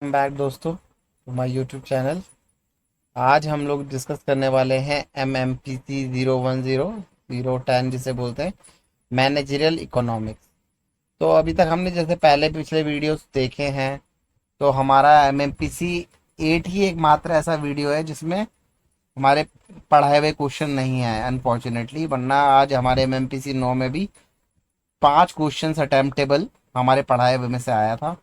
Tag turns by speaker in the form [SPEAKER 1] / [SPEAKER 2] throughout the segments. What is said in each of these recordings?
[SPEAKER 1] Back दोस्तों, my YouTube channel. आज हम लोग डिस्कस करने वाले हैं MMPC 010 जिसे बोलते हैं मैनेजरियल इकोनॉमिक्स। तो अभी तक हमने जैसे पहले पिछले वीडियोस देखे हैं, तो हमारा MMPC 8 ही एकमात्र ऐसा वीडियो है जिसमें हमारे पढ़ाए हुए क्वेश्चन नहीं है अनफॉर्चुनेटली, वरना आज हमारे MMPC 9 में भी 5 क्वेश्चन अटेम्प्टेबल हमारे पढ़ाए हुए में से आया था,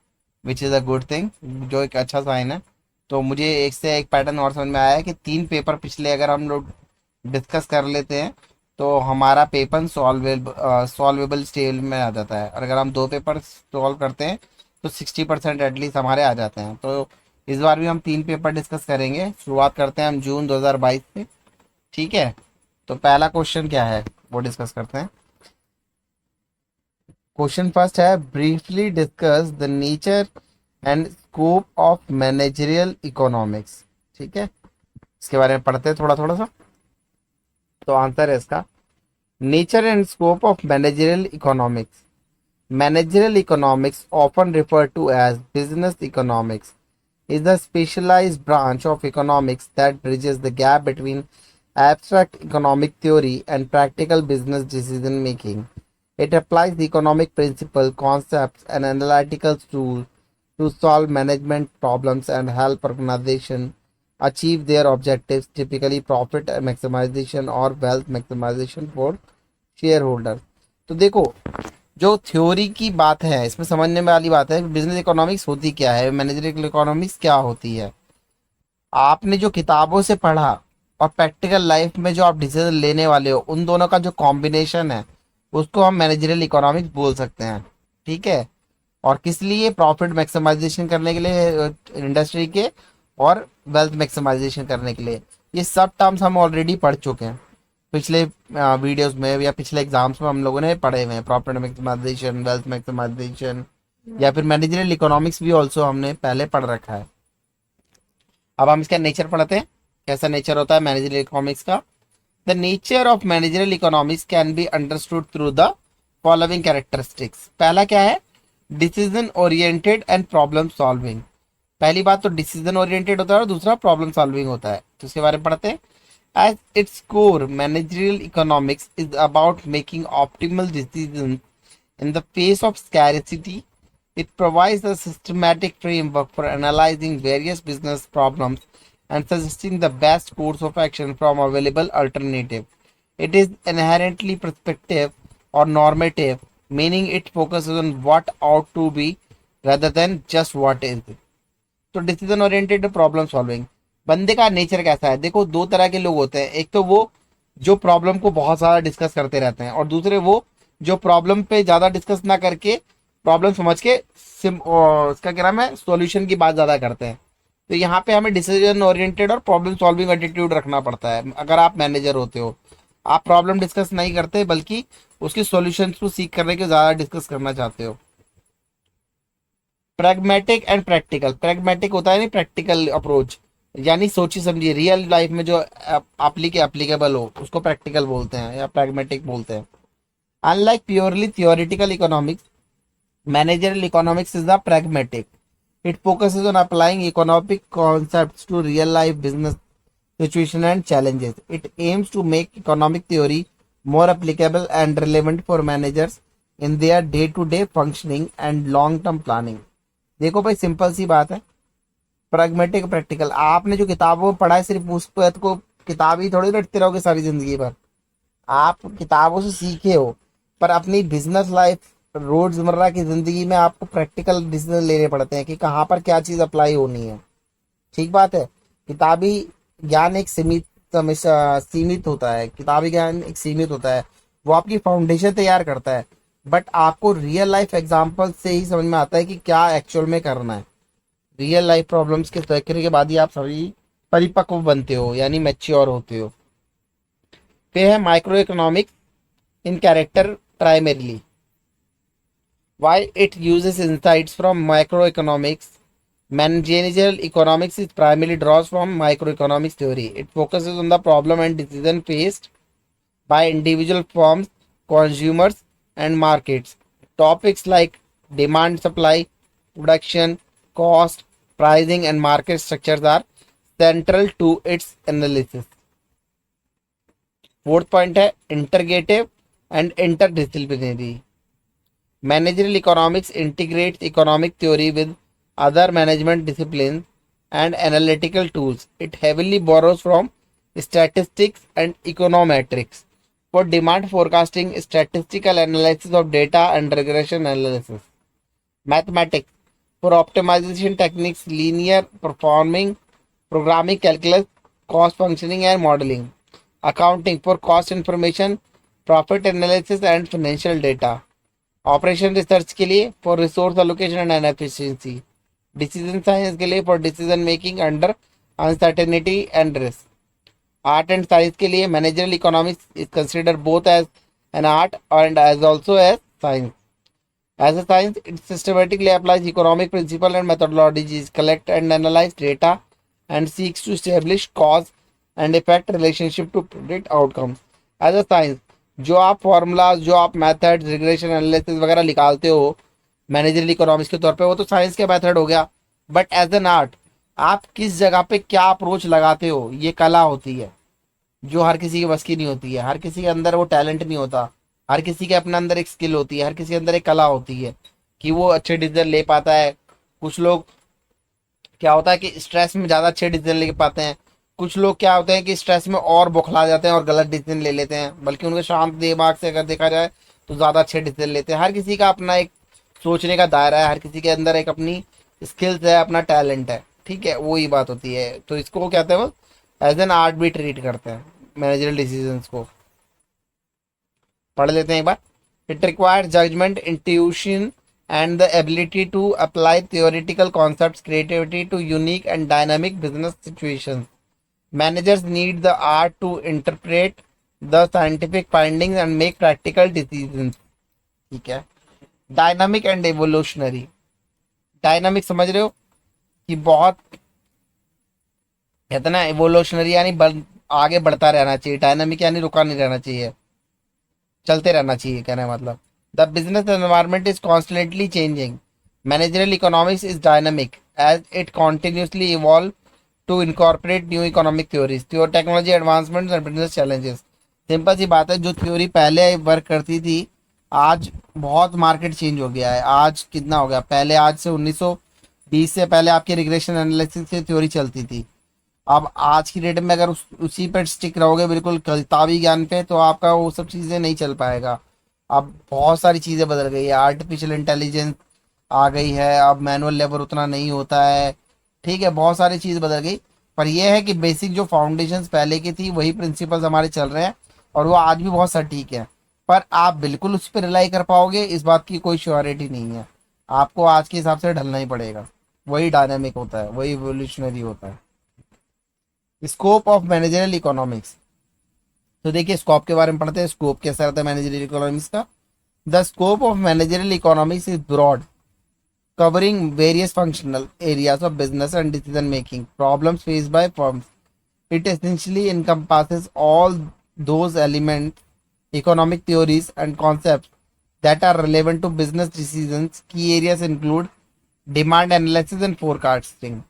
[SPEAKER 1] which is a good thing, जो एक अच्छा साइन है। तो मुझे एक से एक पैटर्न और समझ में आया है कि 3 पेपर पिछले अगर हम लोग डिस्कस कर लेते हैं तो हमारा पेपर सॉल्वेबल स्टेज में आ जाता है, और अगर हम 2 पेपर सॉल्व करते हैं तो 60% एटलीस्ट हमारे आ जाते हैं। तो इस बार भी हम 3 पेपर डिस्कस करेंगे। शुरुआत करते हैं हम जून 2022 से। ठीक है, तो पहला क्वेश्चन क्या है वो डिस्कस करते हैं। क्वेश्चन फर्स्ट है, briefly discuss the nature and scope of managerial economics. ठीक है, इसके बारे में पढ़ते हैं थोड़ा थोड़ा सा। तो आंसर है इसका, nature and scope of managerial economics. Managerial economics often referred to as business economics is a specialized branch of economics that bridges the gap between abstract economic theory and practical business decision making. It applies the economic principle, concepts, and analytical tools to solve management problems and help organizations achieve their objectives, typically profit maximization or wealth maximization for shareholders. तो देखो, जो theory की बात है इसमें समझने वाली बात है, बिजनेस इकोनॉमिक्स होती क्या है, मैनेजरियल इकोनॉमिक्स क्या होती है। आपने जो किताबों से पढ़ा और प्रैक्टिकल लाइफ में जो आप डिसीजन लेने वाले हो, उन दोनों का जो कॉम्बिनेशन है उसको हम मैनेजरियल इकोनॉमिक्स बोल सकते हैं। ठीक है, और किस लिए? प्रॉफिट मैक्सिमाइजेशन करने के लिए इंडस्ट्री के, और वेल्थ मैक्सिमाइजेशन करने के लिए। ये सब टर्म्स हम ऑलरेडी पढ़ चुके हैं पिछले वीडियोस में या पिछले एग्जाम्स में हम लोगों ने पढ़े हुए हैं। प्रॉफिट मैक्सिमाइजेशन, वेल्थ मैक्सिमाइजेशन, या फिर मैनेजरियल इकोनॉमिक्स भी ऑल्सो हमने पहले पढ़ रखा है। अब हम इसका नेचर पढ़ते हैं, कैसा नेचर होता है मैनेजरियल इकोनॉमिक्स का। The nature of managerial economics can be understood through the following characteristics. पहला क्या है? Decision oriented and problem solving. पहली बात तो डिसीजन ओरिएंटेड होता है और दूसरा प्रॉब्लम सॉल्विंग होता है। तो इसके बारे में पढ़ते हैं। As its core, managerial economics is about making optimal decision in the face of scarcity. It provides a systematic framework for analyzing various business problems and suggesting the best course of action from available alternative. It is inherently prospective or normative, meaning it focuses on what ought to be rather than just what is. तो decision oriented problem solving, बंदे का nature कैसा है? देखो, दो तरह के लोग होते हैं। एक तो वो जो प्रॉब्लम को बहुत सारा डिस्कस करते रहते हैं, और दूसरे वो जो प्रॉब्लम पे ज़्यादा डिस्कस ना करके प्रॉब्लम समझ के उसका क्या नाम है, सॉल्यूशन की बात ज़्यादा करते हैं। तो यहाँ पे हमें डिसीजन ओरिएंटेड और प्रॉब्लम सॉल्विंग एटीट्यूड रखना पड़ता है अगर आप मैनेजर होते हो। आप प्रॉब्लम डिस्कस नहीं करते बल्कि उसकी सॉल्यूशन को सीख करने के ज़्यादा डिस्कस करना चाहते हो। Pragmatic and practical. प्रैग्मेटिक होता है नहीं, प्रैक्टिकल अप्रोच, यानी सोची समझी रियल लाइफ में जो एप्लीकेबल हो उसको प्रैक्टिकल बोलते हैं या प्रैग्मेटिक बोलते हैं। Unlike purely theoretical economics, managerial economics is the pragmatic. It focuses on applying economic concepts to real life business situation and challenges. It aims to make economic theory more applicable and relevant for managers in their day to day functioning and long term planning. देखो भाई, simple सी बात है, pragmatic practical. आपने जो किताबों में पढ़ा है सिर्फ उस पर को किताब ही थोड़ी रटते रहोगे सारी जिंदगी भर। आप किताबों से सीखे हो, पर अपनी बिजनेस लाइफ, रोजमर्रा की जिंदगी में आपको प्रैक्टिकल डिसीजन लेने पड़ते हैं कि कहाँ पर क्या चीज़ अप्लाई होनी है। ठीक बात है। किताबी ज्ञान एक सीमित होता है, किताबी ज्ञान एक सीमित होता है, वो आपकी फाउंडेशन तैयार करता है, बट आपको रियल लाइफ एग्जाम्पल से ही समझ में आता है कि क्या एक्चुअल में करना है। रियल लाइफ प्रॉब्लम्स के तय के बाद ही आप सभी परिपक्व बनते हो, यानी मैच्योर होते हो। फिर है micro economics in character primarily. While it uses insights from microeconomics, managerial economics is primarily draws from microeconomics theory. It focuses on the problem and decision faced by individual firms, consumers, and markets. Topics like demand, supply, production, cost, pricing and market structures are central to its analysis. Fourth point है integrative and interdisciplinary. Managerial economics integrates economic theory with other management disciplines and analytical tools. It heavily borrows from statistics and econometrics for demand forecasting, statistical analysis of data, and regression analysis. Mathematics for optimization techniques, linear performing, programming calculus, cost functioning, and modeling. Accounting for cost information, profit analysis, and financial data. Operation research के लिए for resource allocation and efficiency. Decision science के लिए for decision making under uncertainty and risk. Art and science के लिए managerial economics is consider both as an art and as also as science. As a science, it systematically applies economic principles and methodologies, collect and analyze data, and seeks to establish cause and effect relationship to predict outcomes. As a science, जो आप formulas, जो आप methods, regression analysis वगैरह निकालते हो managerial economics के तौर पे, वो तो साइंस के मेथड हो गया. बट एज एन आर्ट आप किस जगह पे क्या अप्रोच लगाते हो, ये कला होती है जो हर किसी के बस की नहीं होती है. हर किसी के अंदर वो टैलेंट नहीं होता. हर किसी के अपने अंदर एक स्किल होती है. हर किसी के अंदर एक कला होती है कि वो अच्छे डिसीजन ले पाता है. कुछ लोग क्या होता है कि स्ट्रेस में ज़्यादा अच्छे डिसीजन ले पाते हैं. कुछ लोग क्या होते हैं कि स्ट्रेस में और बौखला जाते हैं और गलत डिसीजन ले लेते हैं, बल्कि उनके शांत दिमाग से अगर देखा जाए तो ज़्यादा अच्छे डिसीजन लेते हैं. हर किसी का अपना एक सोचने का दायरा है. हर किसी के अंदर एक अपनी स्किल्स है, अपना टैलेंट है. ठीक है, वो ही बात होती है. तो इसको वो कहते हैं, वो एज एन आर्ट भी ट्रीट करते हैं मैनेजरल डिसीजंस को. पढ़ लेते हैं एक बार. It requires judgement, intuition and the ability to apply theoretical concepts, creativity to unique and dynamic business situations. Managers need the art to interpret the scientific findings and make practical decisions. ठीक है. Dynamic and evolutionary. Dynamic समझ रहे हो कि बहुत कहते ना, evolutionary यानी आगे बढ़ता रहना चाहिए. डायनामिक यानी रुका नहीं रहना चाहिए, चलते रहना चाहिए, कहने का मतलब. The business environment is constantly changing. Managerial economics is dynamic as it continuously evolves to incorporate new economic theories, technology advancements and business challenges. Simple सी बात है, जो थ्योरी पहले वर्क करती थी आज बहुत मार्केट चेंज हो गया है. आज कितना हो गया, पहले आज से 1920 से पहले आपकी रिग्रेशन एनालिसिस की थ्योरी चलती थी. अब आज की डेट में अगर उसी पर स्टिक रहोगे बिल्कुल किताबी ज्ञान पे, तो आपका वो सब चीज़ें नहीं चल पाएगा. अब बहुत सारी चीज़ें बदल गई है. आर्टिफिशियल इंटेलिजेंस आ गई है, अब मैनुअल लेबर उतना नहीं होता है. ठीक है, बहुत सारी चीज़ बदल गई. पर यह है कि बेसिक जो फाउंडेशंस पहले की थी वही प्रिंसिपल्स हमारे चल रहे हैं और वो आज भी बहुत सटीक है. पर आप बिल्कुल उस पर रिलाई कर पाओगे इस बात की कोई श्योरिटी नहीं है. आपको आज के हिसाब से ढलना ही पड़ेगा. वही डायनामिक होता है, वही एवोल्यूशनरी होता है. Scope of managerial economics. तो देखिए स्कोप के बारे में पढ़ते हैं. स्कोप कैसा रहता है मैनेजरियल इकोनॉमिक्स का. The scope of managerial economics is broad, covering various functional areas of business and decision making problems faced by firms. It essentially encompasses all those elements, economic theories, and concepts that are relevant to business decisions. Key areas include demand analysis and forecasting,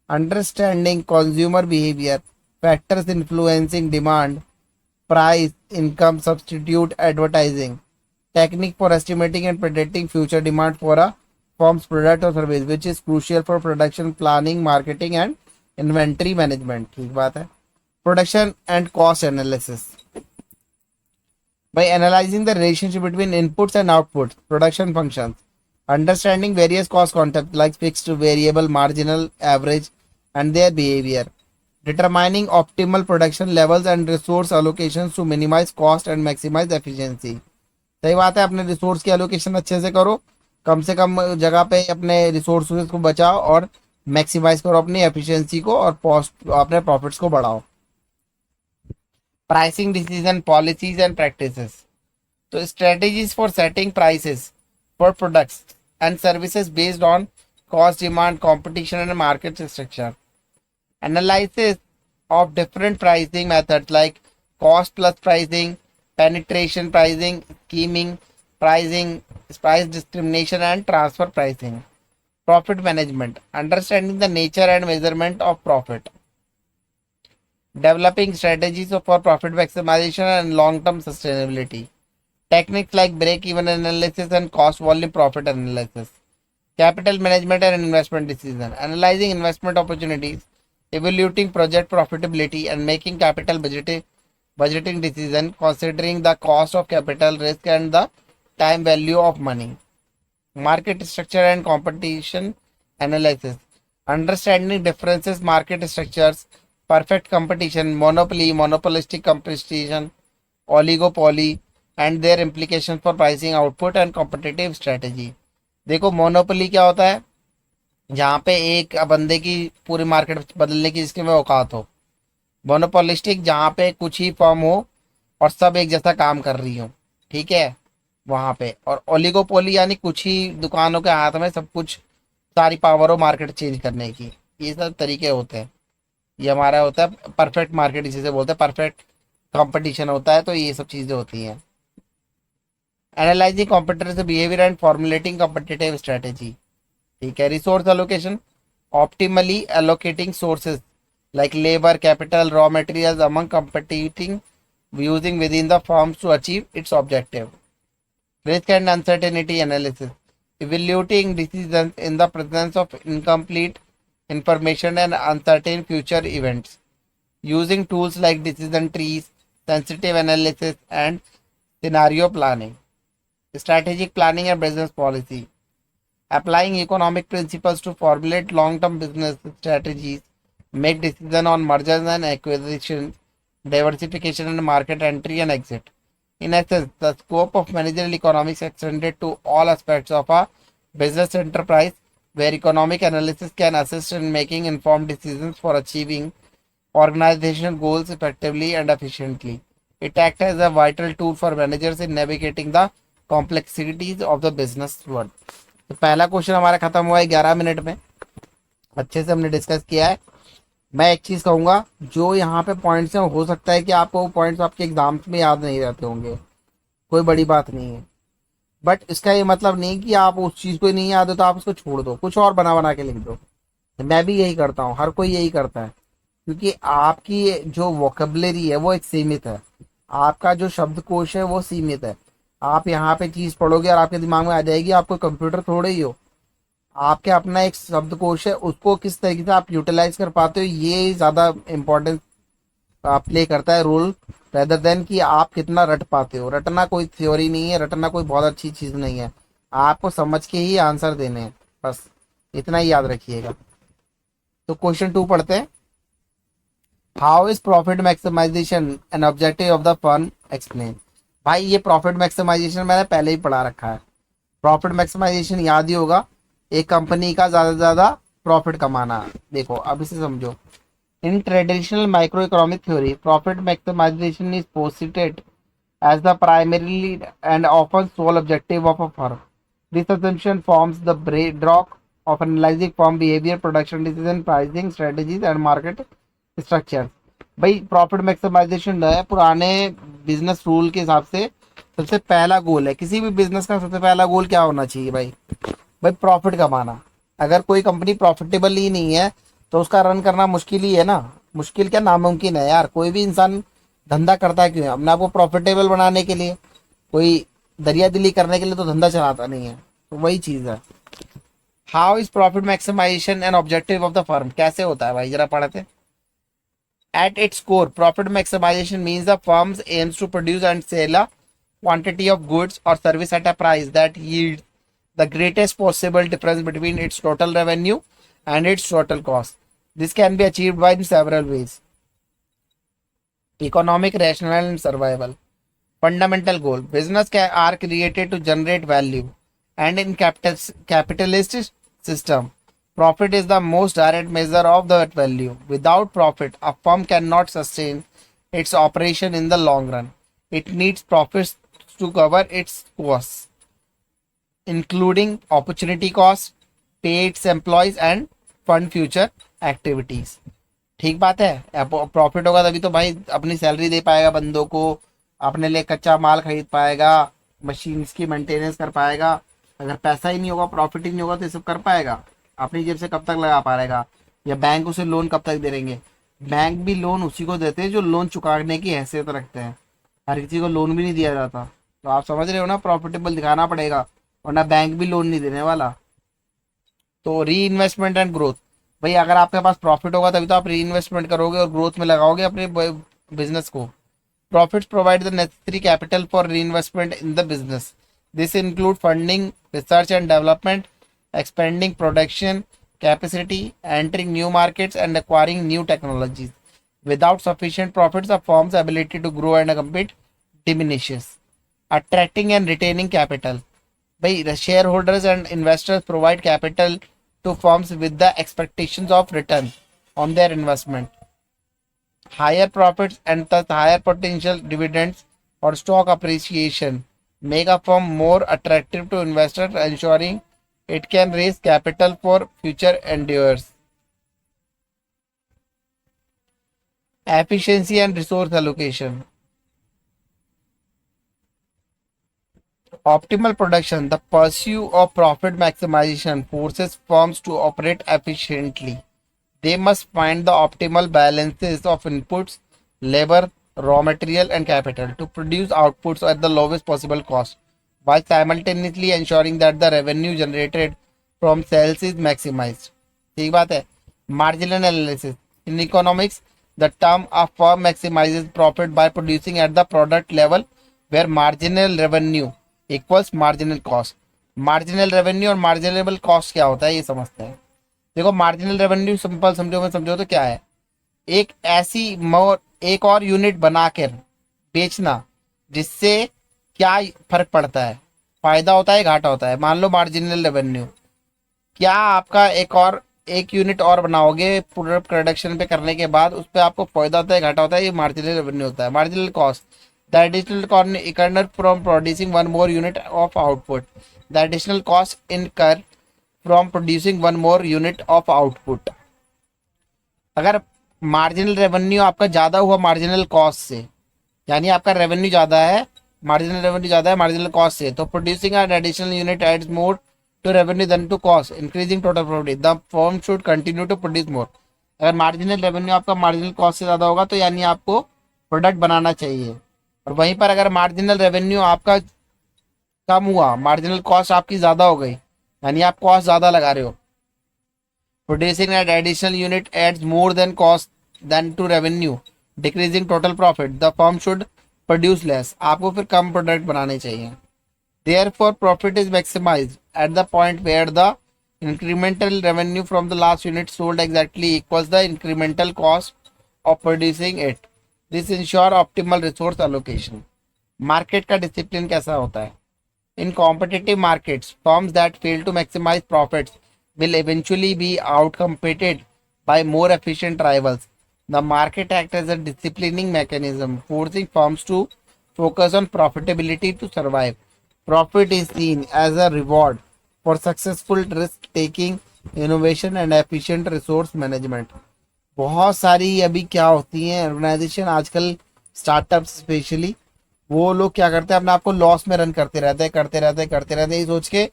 [SPEAKER 1] understanding consumer behavior, factors influencing demand, price, income, substitute advertising, technique for estimating and predicting future demand for a firm's product or service, which is crucial for production planning, marketing and inventory management. ठीक बात है. Production and cost analysis. By analyzing the relationship between inputs and outputs, production functions, understanding various cost concepts like fixed, variable, marginal, average, and their behavior, determining optimal production levels and resource allocations to minimize cost and maximize efficiency. सही बात है, अपने resource की allocation अच्छे से करो, कम से कम जगह पे अपने रिसोर्सेज को बचाओ और मैक्सिमाइज करो अपनी एफिशिएंसी को और अपने प्रॉफिट्स को बढ़ाओ. Pricing decision, policies and practices. तो strategies for setting prices for products and services based on cost, demand, competition and market structure. Analysis of different pricing methods like cost plus pricing, penetration pricing, scheming pricing, price discrimination and transfer pricing. Profit management, understanding the nature and measurement of profit, developing strategies for profit maximization and long-term sustainability, techniques like break-even analysis and cost volume profit analysis, capital management and investment decision, analyzing investment opportunities, evaluating project profitability, and making capital budgeting decision considering the cost of capital, risk, and the time value of money. Market structure and competition analysis, understanding differences market structures, perfect competition, monopoly, monopolistic competition, oligopoly, and their implications for pricing, output and competitive strategy. देखो monopoly क्या होता है, जहाँ पे एक बंदे की पूरी मार्केट बदलने की जिसके में औकात हो। मोनोपोलिस्टिक जहाँ पे कुछ ही फर्म हो और सब एक जैसा काम कर रही हो, ठीक है, वहां पे। और ओलिगोपोली यानी कुछ ही दुकानों के हाथ में सब कुछ, सारी पावर हो मार्केट चेंज करने की। ये सब तरीके होते हैं। ये हमारा होता है परफेक्ट मार्केट, इसी से बोलते हैं परफेक्ट कंपटीशन होता है। तो ये सब चीजें होती हैं। Analysing competitors behaviour and formulating competitive strategy, ठीक है। Resource allocation, optimally allocating sources like labor, capital, raw materials among competing using within the firms to achieve its objective. Risk and uncertainty analysis, evaluating decisions in the presence of incomplete information and uncertain future events, using tools like decision trees, sensitive analysis, and scenario planning. Strategic planning and business policy, applying economic principles to formulate long-term business strategies, make decision on mergers and acquisitions, diversification and market entry and exit. In essence, the scope of managerial economics extended to all aspects of a business enterprise where economic analysis can assist in making informed decisions for achieving organizational goals effectively and efficiently. It acts as a vital tool for managers in navigating the complexities of the business world. तो पहला question हमारा खत्म हुआ है 11 minute में, अच्छे से हमने डिस्कस किया है। मैं एक चीज कहूंगा, जो यहाँ पे पॉइंट्स हैं हो सकता है कि आपको वो पॉइंट्स आपके एग्जाम्स में याद नहीं रहते होंगे, कोई बड़ी बात नहीं है। बट इसका ये मतलब नहीं कि आप उस चीज को ही नहीं याद हो तो आप उसको छोड़ दो, कुछ और बना बना के लिख दो। मैं भी यही करता हूँ, हर कोई यही करता है, क्योंकि आपकी जो वोकेबलरी है वो एक सीमित है, आपका जो शब्दकोश है वो सीमित है। आप यहाँ पे चीज पढ़ोगे और आपके दिमाग में आ जाएगी, आपको कंप्यूटर थोड़े ही हो, आपके अपना एक शब्दकोश है, उसको किस तरीके से आप यूटिलाइज कर पाते हो ये ज्यादा इम्पोर्टेंस प्ले करता है रोल, रेदर देन कि आप कितना रट पाते हो। रटना कोई थ्योरी नहीं है, रटना कोई बहुत अच्छी चीज नहीं है, आपको समझ के ही आंसर देने हैं, बस इतना ही याद रखिएगा। तो क्वेश्चन 2 पढ़ते हैं। How is profit maximisation an objective of the firm, explain. भाई ये प्रॉफिट मैक्सिमाइजेशन मैंने पहले ही पढ़ा रखा है। प्रॉफिट मैक्सिमाइजेशन याद ही होगा, एक कंपनी का ज्यादा से ज्यादा प्रॉफिट कमाना। देखो अब इसे समझो। In traditional micro economic theory, profit maximisation is posited as the primarily and often sole objective of a firm. This assumption forms the bedrock of analyzing firm behavior, production decision, pricing strategies and market structure. भाई profit maximisation है पुराने business rule के हिसाब से सबसे पहला गोल है, किसी भी बिजनेस का सबसे पहला गोल क्या होना चाहिए भाई? भाई प्रॉफिट कमाना। अगर कोई कंपनी प्रॉफिटेबल ही नहीं है तो उसका रन करना मुश्किल ही है ना, मुश्किल क्या नामुमकिन है यार। कोई भी इंसान धंधा करता है क्यों है? अपने आप को प्रॉफिटेबल बनाने के लिए, कोई दरिया दिली करने के लिए तो धंधा चलाता नहीं है। तो वही चीज है। How is profit maximisation an objective of the firm, कैसे होता है भाई जरा पढ़ते। At its core profit maximisation means the firms aims to produce and sell a quantity of goods और service at a price that yield the greatest possible difference between its total revenue and its total cost. This can be achieved by in several ways. Economic rationale and survival. Fundamental goal. Business are created to generate value, and in capitalist system, profit is the most direct measure of that value. Without profit, a firm cannot sustain its operation in the long run. It needs profits to cover its costs, including opportunity cost, pay its employees and fund future activities. ठीक बात है। Profit होगा तभी तो भाई अपनी salary दे पाएगा बंदों को, अपने लिए कच्चा माल खरीद पाएगा, मशीन्स की मेंटेनेंस कर पाएगा। अगर पैसा ही नहीं होगा, प्रॉफिट ही नहीं होगा तो ये सब कर पाएगा? अपनी जेब से कब तक लगा पाएगा, या बैंक उसे लोन कब तक दे देंगे। बैंक भी लोन उसी को देते हैं जो लोन चुकाने की हैसियत रखते हैं, हर किसी को लोन भी नहीं दिया जाता। तो आप समझ रहे हो ना, प्रॉफिटेबल दिखाना पड़ेगा, वरना बैंक भी लोन नहीं देने वाला। तो री इन्वेस्टमेंट एंड ग्रोथ, भाई अगर आपके पास प्रॉफिट होगा तभी तो आप री इन्वेस्टमेंट करोगे और ग्रोथ में लगाओगे अपने बिजनेस को। Profits provide the necessary capital for री investment in the business. This include funding research and development, expanding production capacity, entering new markets, and acquiring new technologies. Without sufficient profits, a firm's ability to grow and compete diminishes. Attracting and retaining capital. By the shareholders and investors provide capital to firms with the expectations of return on their investment. Higher profits and thus higher potential dividends or stock appreciation make a firm more attractive to investors, ensuring it can raise capital for future endeavors. Efficiency and resource allocation. Optimal production, the pursuit of profit maximization, forces firms to operate efficiently. They must find the optimal balances of inputs, labor, raw material, and capital to produce outputs at the lowest possible cost, while simultaneously ensuring that the revenue generated from sales is maximized. ठीक बात है। Marginal analysis. In economics, the term a firm maximizes profit by producing at the product level where marginal revenue equals marginal cost. Marginal revenue और marginal cost क्या होता है ये समझते हैं। देखो मार्जिनल रेवेन्यू सिंपल समझो, में समझो तो क्या है, एक ऐसी एक और यूनिट बनाकर बेचना जिससे क्या फर्क पड़ता है, फायदा होता है घाटा होता है। मान लो मार्जिनल रेवेन्यू, क्या आपका एक यूनिट और बनाओगे पूरे प्रोडक्शन पे करने के बाद उस पर आपको फायदा होता है घाटा होता है, ये मार्जिनल रेवेन्यू होता है। मार्जिनल कॉस्ट, द एडिशनल इकर्नर from producing one more unit of output, the additional cost incur from producing one more unit of output. अगर मार्जिनल रेवेन्यू आपका ज़्यादा हुआ मार्जिनल कॉस्ट से, यानी आपका रेवेन्यू ज़्यादा है, मार्जिनल रेवेन्यू ज़्यादा है मार्जिनल कॉस्ट से, तो producing an additional unit adds more to revenue than to cost, increasing total profit. The firm should continue to produce more. अगर मार्जिनल रेवेन्यू आपका मार्जिनल कॉस्ट से ज़्यादा होगा तो यानी आपको प्रोडक्ट बनाना चाहिए, और वहीं पर अगर मार्जिनल रेवेन्यू आपका कम हुआ, मार्जिनल कॉस्ट आपकी ज़्यादा हो गई, यानी आप कॉस्ट ज़्यादा लगा रहे हो, producing at additional unit adds more than cost then to revenue, decreasing total profit, the firm should produce less. आपको फिर कम प्रोडक्ट बनाने चाहिए। Therefore, profit is maximized at the point where the incremental revenue from the last unit sold exactly equals the incremental cost of producing it. This ensure optimal resource allocation. Market का discipline कैसा होता है? In competitive markets, firms that fail to maximize profits will eventually be outcompeted by more efficient rivals. The market acts as a disciplining mechanism, forcing firms to focus on profitability to survive. Profit is seen as a reward for successful risk taking, innovation and efficient resource management. बहुत सारी अभी क्या होती हैं organisation आजकल, startups specially, वो लोग क्या करते हैं, अपने आप को लॉस में रन करते रहते हैं ये सोच के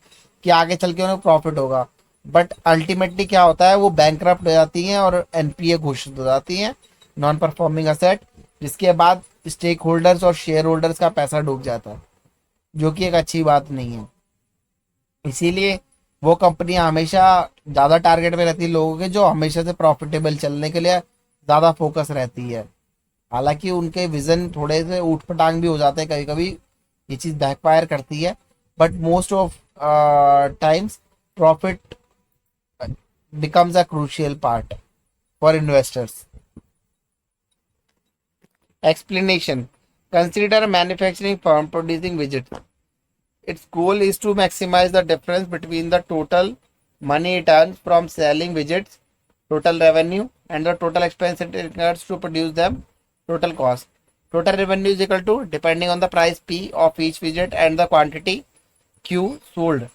[SPEAKER 1] कि आगे चल के उन्हें प्रॉफिट होगा, बट अल्टीमेटली क्या होता है, वो बैंकरप्ट हो जाती हैं और एनपीए घोषित हो जाती हैं, नॉन परफॉर्मिंग असेट, जिसके बाद स्टेक होल्डर्स और शेयर होल्डर्स का पैसा डूब जाता है, जो कि एक अच्छी बात नहीं है। इसीलिए वो कंपनियां हमेशा ज़्यादा टारगेट में रहती है लोगों के, जो हमेशा से प्रॉफिटेबल चलने के लिए ज़्यादा फोकस रहती है। हालांकि उनके विजन थोड़े से ऊट पटांग भी हो जाते हैं कभी कभी, ये चीज़ बैकफायर करती है, but most of times profit becomes a crucial part for investors. Explanation. Consider a manufacturing firm producing widgets. Its goal is to maximize the difference between the total money it earns from selling widgets, total revenue, and the total expense it incurs to produce them, total cost. Total revenue is equal to, depending on the price P of each widget and the quantity Q sold.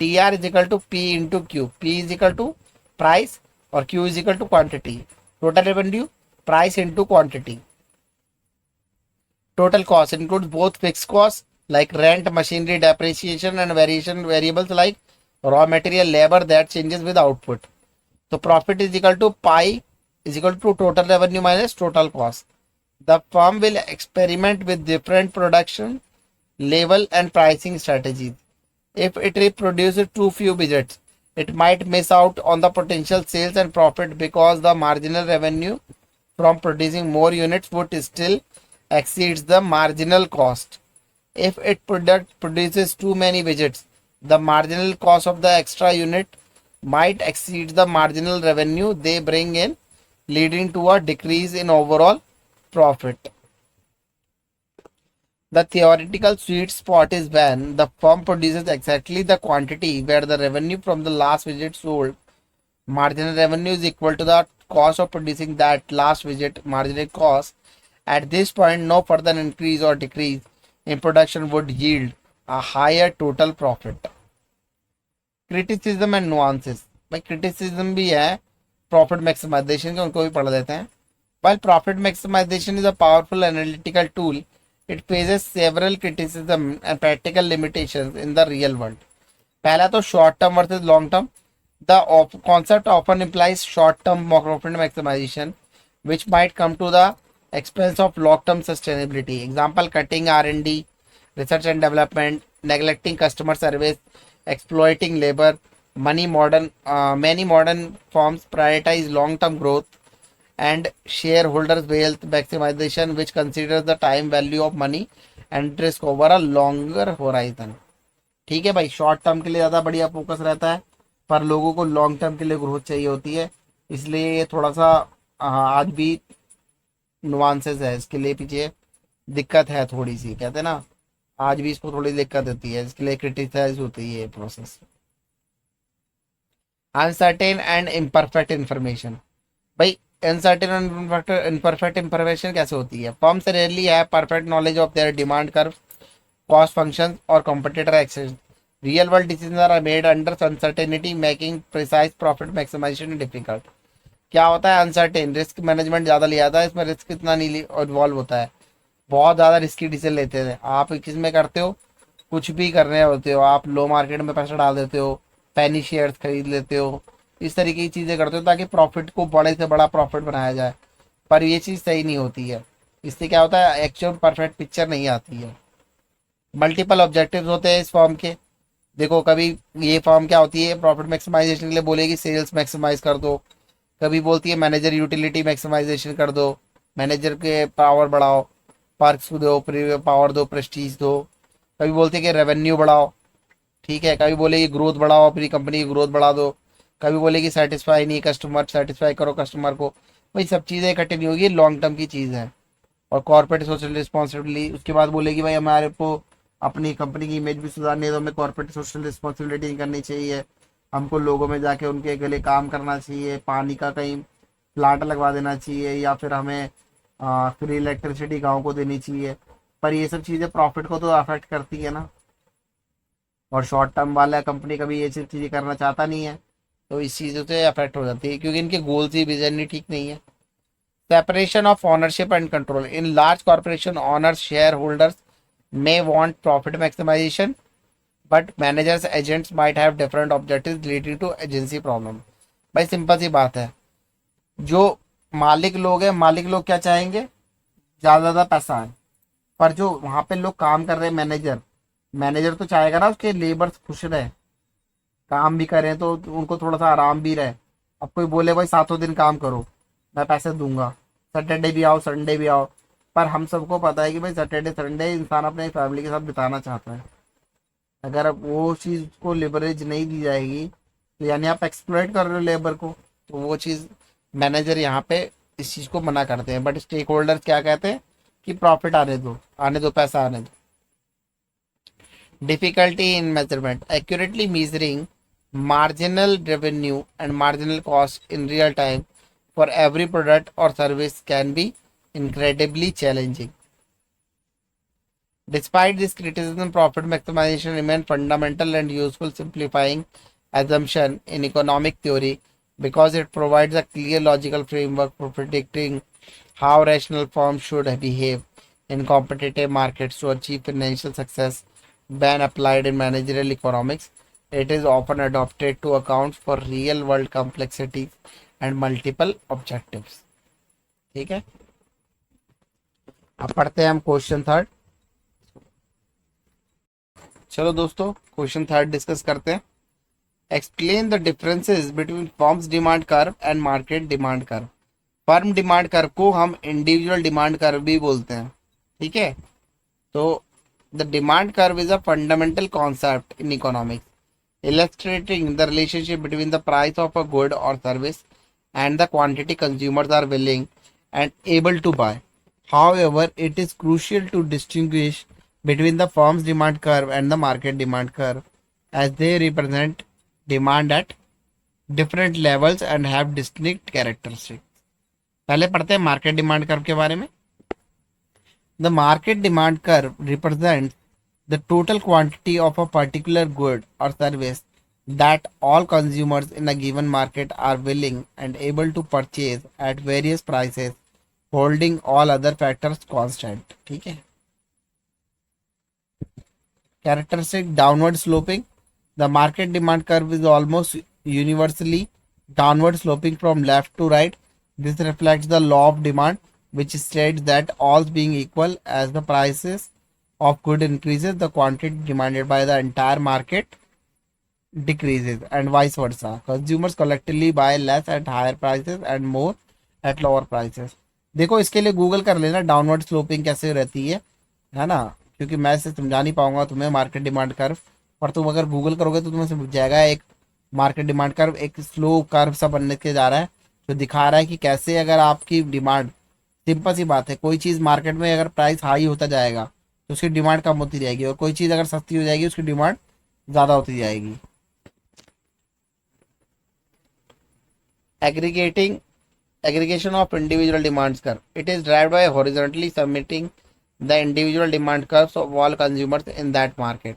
[SPEAKER 1] TR is equal to P into Q. P is equal to price और Q is equal to quantity. Total revenue, price into quantity. Total cost includes both fixed costs like rent, machinery depreciation, and variations like raw material, labour that changes with output. तो profit is equal to pi is equal to total revenue minus total cost. The firm will experiment with different production level and pricing strategies. If it reproduces too few widgets, it might miss out on the potential sales and profit because the marginal revenue from producing more units would still exceeds the marginal cost. If it product produces too many widgets, the marginal cost of the extra unit might exceed the marginal revenue they bring in, leading to a decrease in overall profit. The theoretical sweet spot is when the firm produces exactly the quantity where the revenue from the last widget sold, marginal revenue is equal to the cost of producing that last widget marginal cost. At this point, no further increase or decrease in production would yield a higher total profit. Criticism and nuances. भाई criticism भी है profit maximization के, उनको भी पढ़ देते हैं. While profit maximization is a powerful analytical tool, it faces several criticism and practical limitations in the real world. पहला तो short term versus long term. The concept often implies short term profit maximization, which might come to the expense of long term sustainability. Example: cutting R&D, research and development, neglecting customer service, exploiting labor. Many modern firms prioritize long term growth and shareholders wealth maximization, which considers the time value of money and risk over a longer horizon. ठीक है भाई, short term के लिए ज़्यादा बढ़िया focus रहता है, पर लोगों को लॉन्ग टर्म के लिए ग्रोथ चाहिए होती है. इसलिए ये थोड़ा सा आज भी नुआंसेस है, इसके लिए पीछे दिक्कत है थोड़ी सी, कहते हैं ना, आज भी इसको थोड़ी दिक्कत होती है, इसके लिए क्रिटिसाइज होती है ये process. Uncertain and imperfect information. भाई अनसर्टेन एंड इम्परफेक्ट इन्फॉर्मेशन कैसे होती है? Firms rarely have perfect knowledge of their demand curve, cost functions, or competitor access. Real world decisions are made under uncertainty, making precise profit maximization difficult. क्या होता है uncertain? Risk management ज़्यादा लिया जाता है, इसमें रिस्क इतना नहीं इन्वॉल्व होता है. बहुत ज़्यादा रिस्की डिसीजन लेते हैं. आप किस में करते हो? कुछ भी कर रहे होते हो आप, लो मार्केट में पैसा डाल देते हो, पैनी शेयर्स खरीद लेते हो, इस तरीके की चीज़ें करते हो ताकि प्रॉफिट को बड़े से बड़ा प्रॉफिट बनाया जाए. पर ये चीज़ सही नहीं होती है. इससे क्या होता है, एक्चुअल परफेक्ट पिक्चर नहीं आती है. मल्टीपल ऑब्जेक्टिव्स होते हैं इस फॉर्म के. देखो, कभी ये फॉर्म क्या होती है, प्रॉफिट मैक्सिमाइजेशन के लिए बोलेगी सेल्स मैक्सिमाइज कर दो, कभी बोलती है मैनेजर यूटिलिटी मैक्सिमाइजेशन कर दो, मैनेजर के पावर बढ़ाओ, पर्क्स दो, पावर दो, प्रेस्टीज दो. कभी बोलती है कि रेवेन्यू बढ़ाओ, ठीक है, कभी बोलेगी ग्रोथ बढ़ाओ, अपनी कंपनी की ग्रोथ बढ़ा दो, कभी बोलेगी सेटिस्फाई नहीं कस्टमर, सेटिस्फाई करो कस्टमर को. भाई सब चीज़ें इकट्ठी नहीं होगी, लॉन्ग टर्म की चीज़ है. और कॉर्पोरेट सोशल रिस्पॉन्सिबिलिटी, उसके बाद बोलेगी भाई हमारे को अपनी कंपनी की इमेज भी सुधारनी है, तो हमें कॉर्पोरेट सोशल रिस्पॉन्सिबिलिटी करनी चाहिए. हमको लोगों में जाके उनके गले काम करना चाहिए, पानी का कहीं प्लांट लगवा देना चाहिए, या फिर हमें फ्री इलेक्ट्रिसिटी गाँव को देनी चाहिए. पर ये सब चीज़ें प्रॉफिट को तो अफेक्ट करती है ना, और शॉर्ट टर्म वाला कंपनी कभी ये सब चीज़ें करना चाहता नहीं है, तो इस चीज़ों से अफेक्ट हो जाती है, क्योंकि इनके गोल्स ही विजन ही ठीक नहीं है. Separation of ownership and control. In large corporation, owners share holders may want profit maximization, but managers agents might have different objectives leading to agency problem. भाई सिंपल सी बात है, जो मालिक लोग हैं, मालिक लोग क्या चाहेंगे, ज़्यादा पैसा है. पर जो वहाँ पे लोग काम कर रहे हैं, मैनेजर मैनेजर तो चाहेगा ना उसके लेबर्स खुश रहे, काम भी करें तो उनको थोड़ा सा आराम भी रहे. अब कोई बोले भाई 7 दिन काम करो, मैं पैसे दूंगा, सैटरडे भी आओ संडे भी आओ. पर हम सबको पता है कि भाई सैटरडे संडे इंसान अपने फैमिली के साथ बिताना चाहता है. अगर वो चीज़ को लिवरेज नहीं दी जाएगी, तो यानी आप एक्सप्लॉइट कर रहे हो लेबर को, तो वो चीज़ मैनेजर यहाँ पे इस चीज़ को मना करते हैं. बट स्टेक होल्डर्स क्या कहते हैं कि प्रॉफिट आने दो पैसा आने दो. Difficulty in measurement. Accurately measuring marginal revenue and marginal cost in real time for every product or service can be incredibly challenging. Despite this criticism, profit maximization remains fundamental and useful simplifying assumption in economic theory because it provides a clear logical framework for predicting how rational firms should behave in competitive markets to achieve financial success when applied in managerial economics. It is often adopted to account for real world complexities and multiple objectives. ठीक है, अब पढ़ते हैं हम question third. चलो दोस्तों, question third discuss करते हैं। Explain the differences between firms demand curve and market demand curve. Firm demand curve को हम इंडिविजुअल डिमांड कर्व भी बोलते हैं। ठीक है, तो the demand curve is a fundamental concept in economics illustrating the relationship between the price of a good or service and the quantity consumers are willing and able to buy. However, it is crucial to distinguish between the firm's demand curve and the market demand curve as they represent demand at different levels and have distinct characteristics. पहले पढ़ते हैं market demand curve के बारे में। The market demand curve represents the total quantity of a particular good or service that all consumers in a given market are willing and able to purchase at various prices, holding all other factors constant. ठीक है, characteristic downward sloping. The market demand curve is almost universally downward sloping from left to right. This reflects the law of demand, which states that all being equal, as the prices of good increases, the quantity demanded by the entire market decreases, and vice versa. Consumers collectively buy less at higher prices and more at lower prices. देखो, इसके लिए Google कर लेना downward sloping कैसे रहती है ना, क्योंकि मैं इसे समझा नहीं पाऊंगा तुम्हें मार्केट डिमांड कर्व, पर तुम अगर गूगल करोगे तो तुम्हें समझ जाएगा। एक मार्केट डिमांड कर्व एक स्लो कर्व सा बनने के जा रहा है, जो दिखा रहा है कि कैसे अगर आपकी डिमांड, सिंपल सी बात है, कोई चीज़ मार्केट में अगर प्राइस हाई होता जाएगा तो उसकी डिमांड कम होती जाएगी, और कोई चीज़ अगर सस्ती हो जाएगी उसकी डिमांड ज़्यादा होती जाएगी। Aggregating aggregation of individual demands curve. It is derived by horizontally submitting the individual demand curves of all consumers in that market.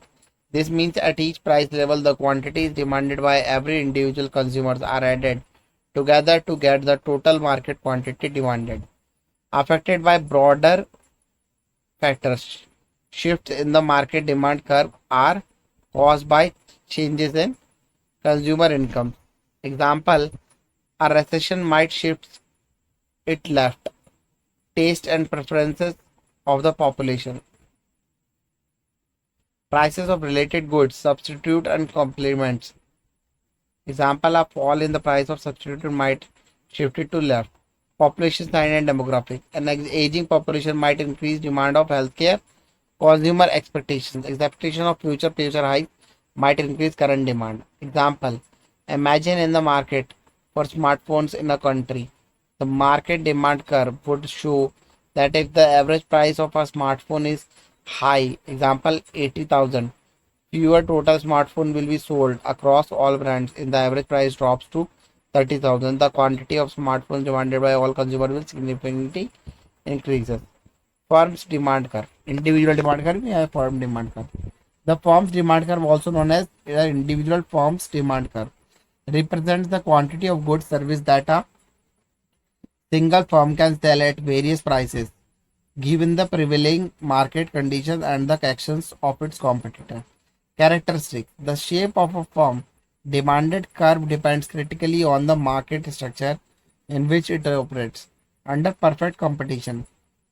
[SPEAKER 1] This means at each price level, the quantities demanded by every individual consumers are added together to get the total market quantity demanded. Affected by broader factors, shifts in the market demand curve are caused by changes in consumer income. Example, a recession might shift it left taste and preferences of the population. Prices of related goods, substitute and complements. Example, a fall in the price of substitute might shift it to left. Population size and demographic. An aging population might increase demand of healthcare. Consumer expectations. Expectation of future hikes might increase current demand. Example, imagine in the market for smartphones in a country. The market demand curve would show that if the average price of a smartphone is high, example 80,000, fewer total smartphone will be sold across all brands. If the average price drops to 30,000, the quantity of smartphones demanded by all consumers will significantly increases. Firm's demand curve, individual demand curve या firm demand curve. The firm's demand curve, also known as the individual firm's demand curve, represents the quantity of goods service that a single firm can sell at various prices given the prevailing market conditions and the actions of its competitor. Characteristics. The shape of a firm demanded curve depends critically on the market structure in which it operates. Under perfect competition,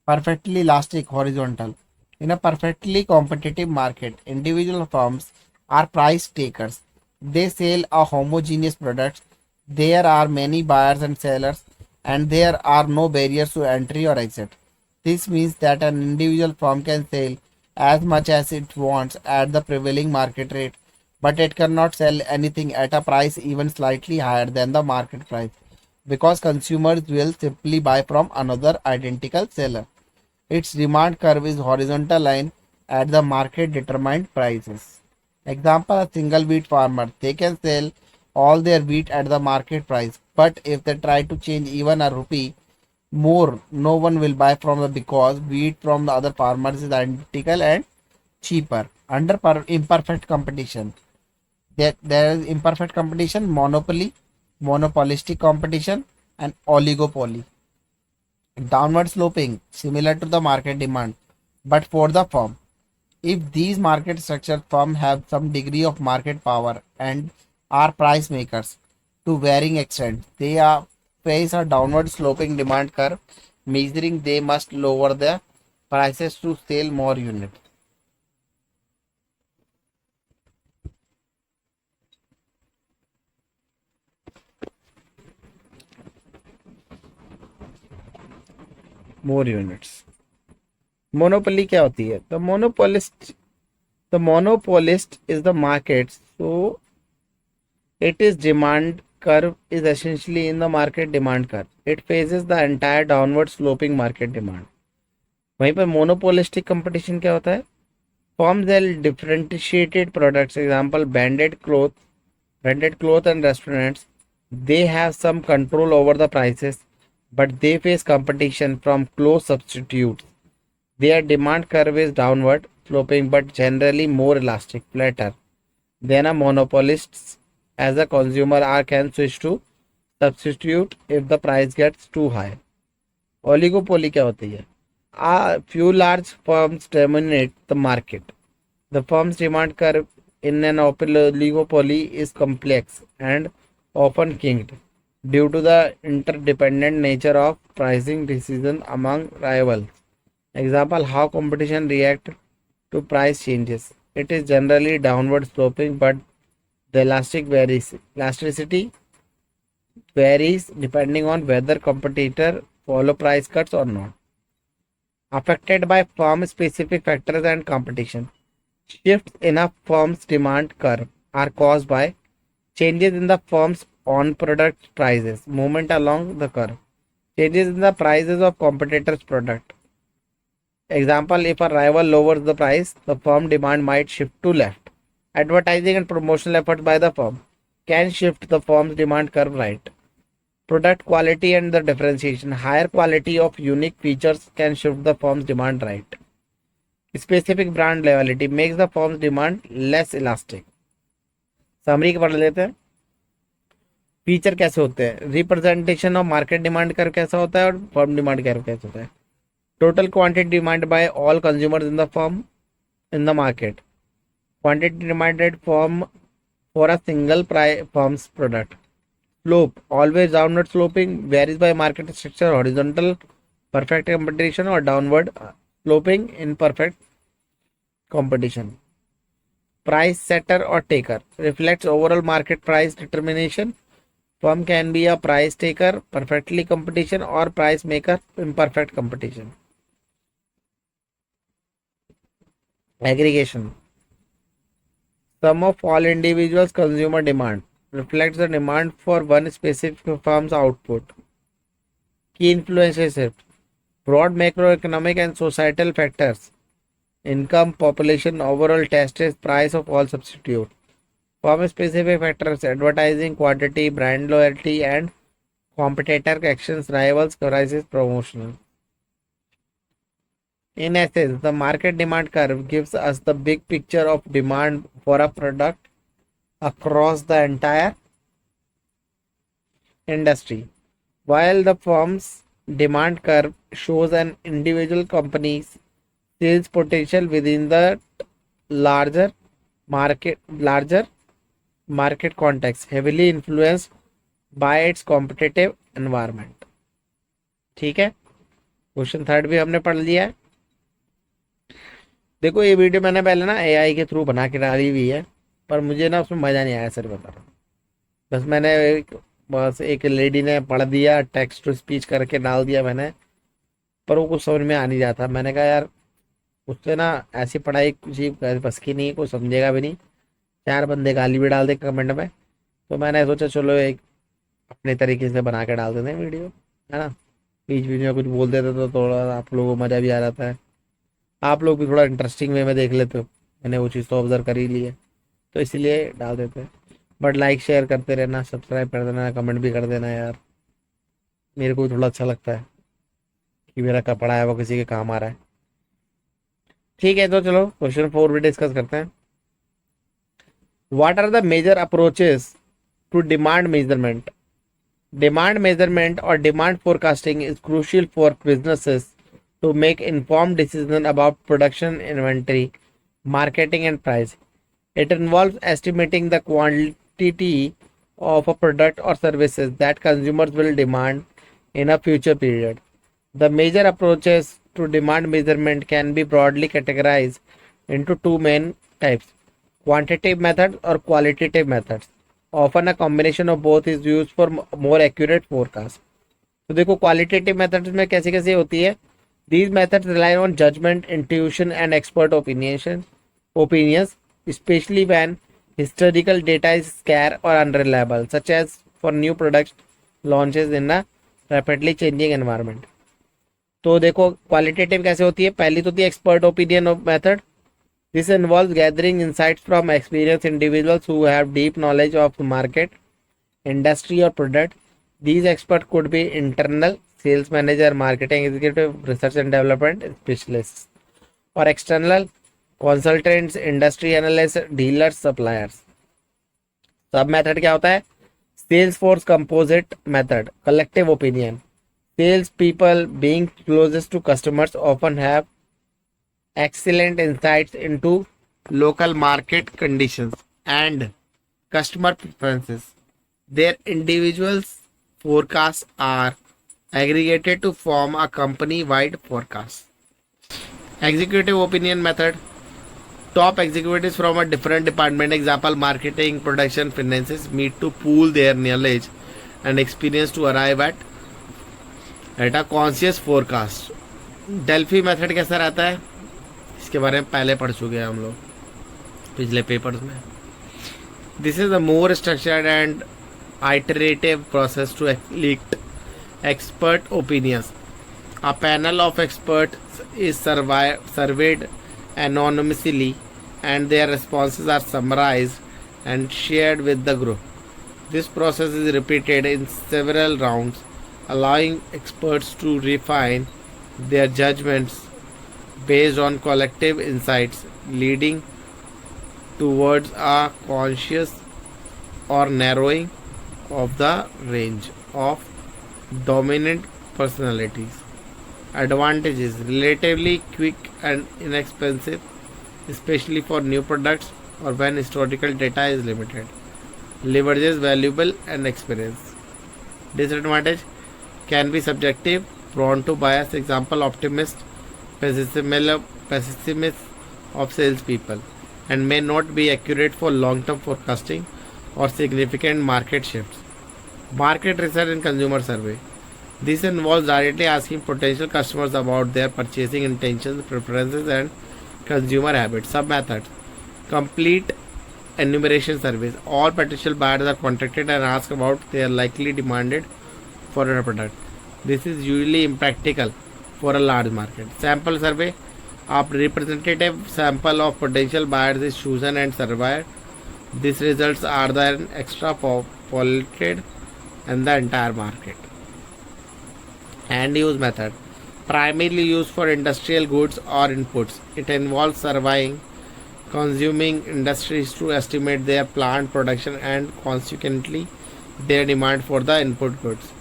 [SPEAKER 1] perfectly elastic horizontal. In a perfectly competitive market, individual firms are price takers. They sell a homogeneous product. There are many buyers and sellers, and there are no barriers to entry or exit. This means that an individual firm can sell as much as it wants at the prevailing market rate, but it cannot sell anything at a price even slightly higher than the market price because consumers will simply buy from another identical seller. Its demand curve is horizontal line at the market determined prices. Example, a single wheat farmer. They can sell all their wheat at the market price, but if they try to change even a rupee more, no one will buy from them because wheat from the other farmers is identical and cheaper. Under imperfect competition, there is imperfect competition, monopoly, monopolistic competition, and oligopoly. Downward sloping, similar to the market demand, but for the firm. If these market structure firms have some degree of market power and are price makers to varying extent, they are face a downward sloping demand curve, measuring they must lower their prices to sell more units. More units. Monopoly क्या होती है? The monopolist is the market. So it is demand curve is essentially in the market demand curve. It faces the entire downward sloping market demand. वहीं पर monopolistic competition क्या होता है? Firms sell differentiated products. Example, branded cloth and restaurants. They have some control over the prices, but they face competition from close substitutes. Their demand curve is downward sloping but generally more elastic, flatter than a monopolist's. As a consumer, I can switch to substitute if the price gets too high. Oligopoly क्या होती है? A few large firms dominate the market. The firm's demand curve in an oligopoly is complex and often kinked due to the interdependent nature of pricing decisions among rivals. Example, how competition react to price changes. It is generally downward sloping, but the elasticity varies depending on whether competitor follow price cuts or not. Affected by firm specific factors and competition. Shifts in a firm's demand curve are caused by changes in the firm's on product prices, movement along the curve, changes in the prices of competitors' product. Example, if a rival lowers the price, the firm demand might shift to left. Advertising and promotional efforts by the firm can shift the firm's demand curve right. Product quality and the differentiation. Higher quality of unique features can shift the firm's demand right. Specific brand loyalty makes the firm's demand less elastic. Summary के पढ़ लेते हैं. Feature कैसे होते हैं, representation of market demand curve कैसा होता है और फर्म डिमांड कर्व कैसा होता है. Total quantity demand by all consumers in the firm in the market. Quantity demanded firm for a single firm's product. Slope always downward sloping, varies by market structure, horizontal perfect competition or downward sloping imperfect competition. Price setter or taker reflects overall market price determination. Firm can be a price taker, perfectly competition, or price maker, imperfect competition. Aggregation. Sum of all individuals' consumer demand reflects the demand for one specific firm's output. Key influences shift. Broad macroeconomic and societal factors. Income, population, overall tested price of all substitute. Firm specific factors, advertising, quantity, brand loyalty, and competitor actions, rivals, crisis, promotional. In essence, the market demand curve gives us the big picture of demand for a product across the entire industry, while the firm's demand curve shows an individual company's sales potential within the larger larger market context, heavily influenced by its competitive environment. ठीक है, question third भी हमने पढ़ लिया है. देखो ये video मैंने पहले ना एआई के थ्रू बना के डाली हुई है, पर मुझे ना उसमें मज़ा नहीं आया, सर बता रहा हूँ. बस एक लेडी ने पढ़ दिया, टेक्स्ट टू स्पीच करके डाल दिया मैंने, पर वो कुछ समझ में आ नहीं रहा था. मैंने कहा यार उससे ना ऐसी पढ़ाई कुछ बस की नहीं, कोई समझेगा भी नहीं, 4 बंदे गाली भी डाल दे कमेंट में. तो मैंने सोचा चलो एक अपने तरीके से बना के डाल देते हैं वीडियो, है ना. बीच बीच में कुछ बोल देते तो थोड़ा आप लोगों को मज़ा भी आ जाता है, आप लोग भी थोड़ा इंटरेस्टिंग वे में देख लेते हो. मैंने वो चीज़ तो ऑब्जर्व कर ही ली है, तो इसलिए डाल देते हैं. बट लाइक शेयर करते रहना, सब्सक्राइब कर देना, कमेंट भी कर देना यार, मेरे को थोड़ा अच्छा लगता है कि मेरा पढ़ा है वो किसी के काम आ रहा है. ठीक है, तो चलो क्वेश्चन 4 भी डिस्कस करते हैं. What are the major approaches to demand measurement. Demand measurement or demand forecasting is crucial for businesses to make informed decisions about production, inventory,
[SPEAKER 2] marketing and price. It involves estimating the quantity of a product or services that consumers will demand in a future period. The major approaches to demand measurement can be broadly categorized into two main types: quantitative methods or qualitative methods. Often a combination of both is used for more accurate forecast. तो देखो qualitative methods में कैसे कैसे होती है. These methods rely on judgment, intuition, and expert opinions, especially when historical data is scarce or unreliable, such as for new product launches in a rapidly changing environment. तो देखो qualitative कैसे होती है. पहली तो होती है expert opinion method. This involves gathering insights from experience individuals who have deep knowledge of market, industry, or product. These experts could be internal sales manager, marketing executive, research and development specialists, or external consultants, industry analysts, dealers, suppliers. सब method क्या होता है. Sales force composite method, collective opinion. Sales people being closest to customers often have excellent insights into local market conditions and customer preferences. Their individuals' forecasts are aggregated to form a company-wide forecast. Executive opinion method. Top executives from a different department, example marketing, production, finances, meet to pool their knowledge and experience to arrive at a conscious forecast. Delphi method कैसा रहता है, इसके बारे में पहले पढ़ चुके हैं हम लोग पिछले पेपर्स में. This is a more structured and iterative process to elect expert opinions. A panel of experts is surveyed anonymously and their responses are summarized and shared with the group. This process is repeated in several rounds, allowing experts to refine their judgments based on collective insights, leading towards a conscious or narrowing of the range of dominant personalities. Advantages: relatively quick and inexpensive, especially for new products or when historical data is limited. Leverages valuable and experience. Disadvantage: can be subjective, prone to bias. Example: optimist, pessimist of salespeople, and may not be accurate for long-term forecasting or significant market shifts. Market research and consumer survey. This involves directly asking potential customers about their purchasing intentions, preferences, and consumer habits. Sub-methods. Complete enumeration surveys. All potential buyers are contacted and asked about their likely demanded for a product. This is usually impractical for a large market. Sample survey. A representative sample of potential buyers is chosen and surveyed. These results are then extrapolated in the entire market. End use method. Primarily used for industrial goods or inputs. It involves surveying consuming industries to estimate their plant production and consequently their demand for the input goods.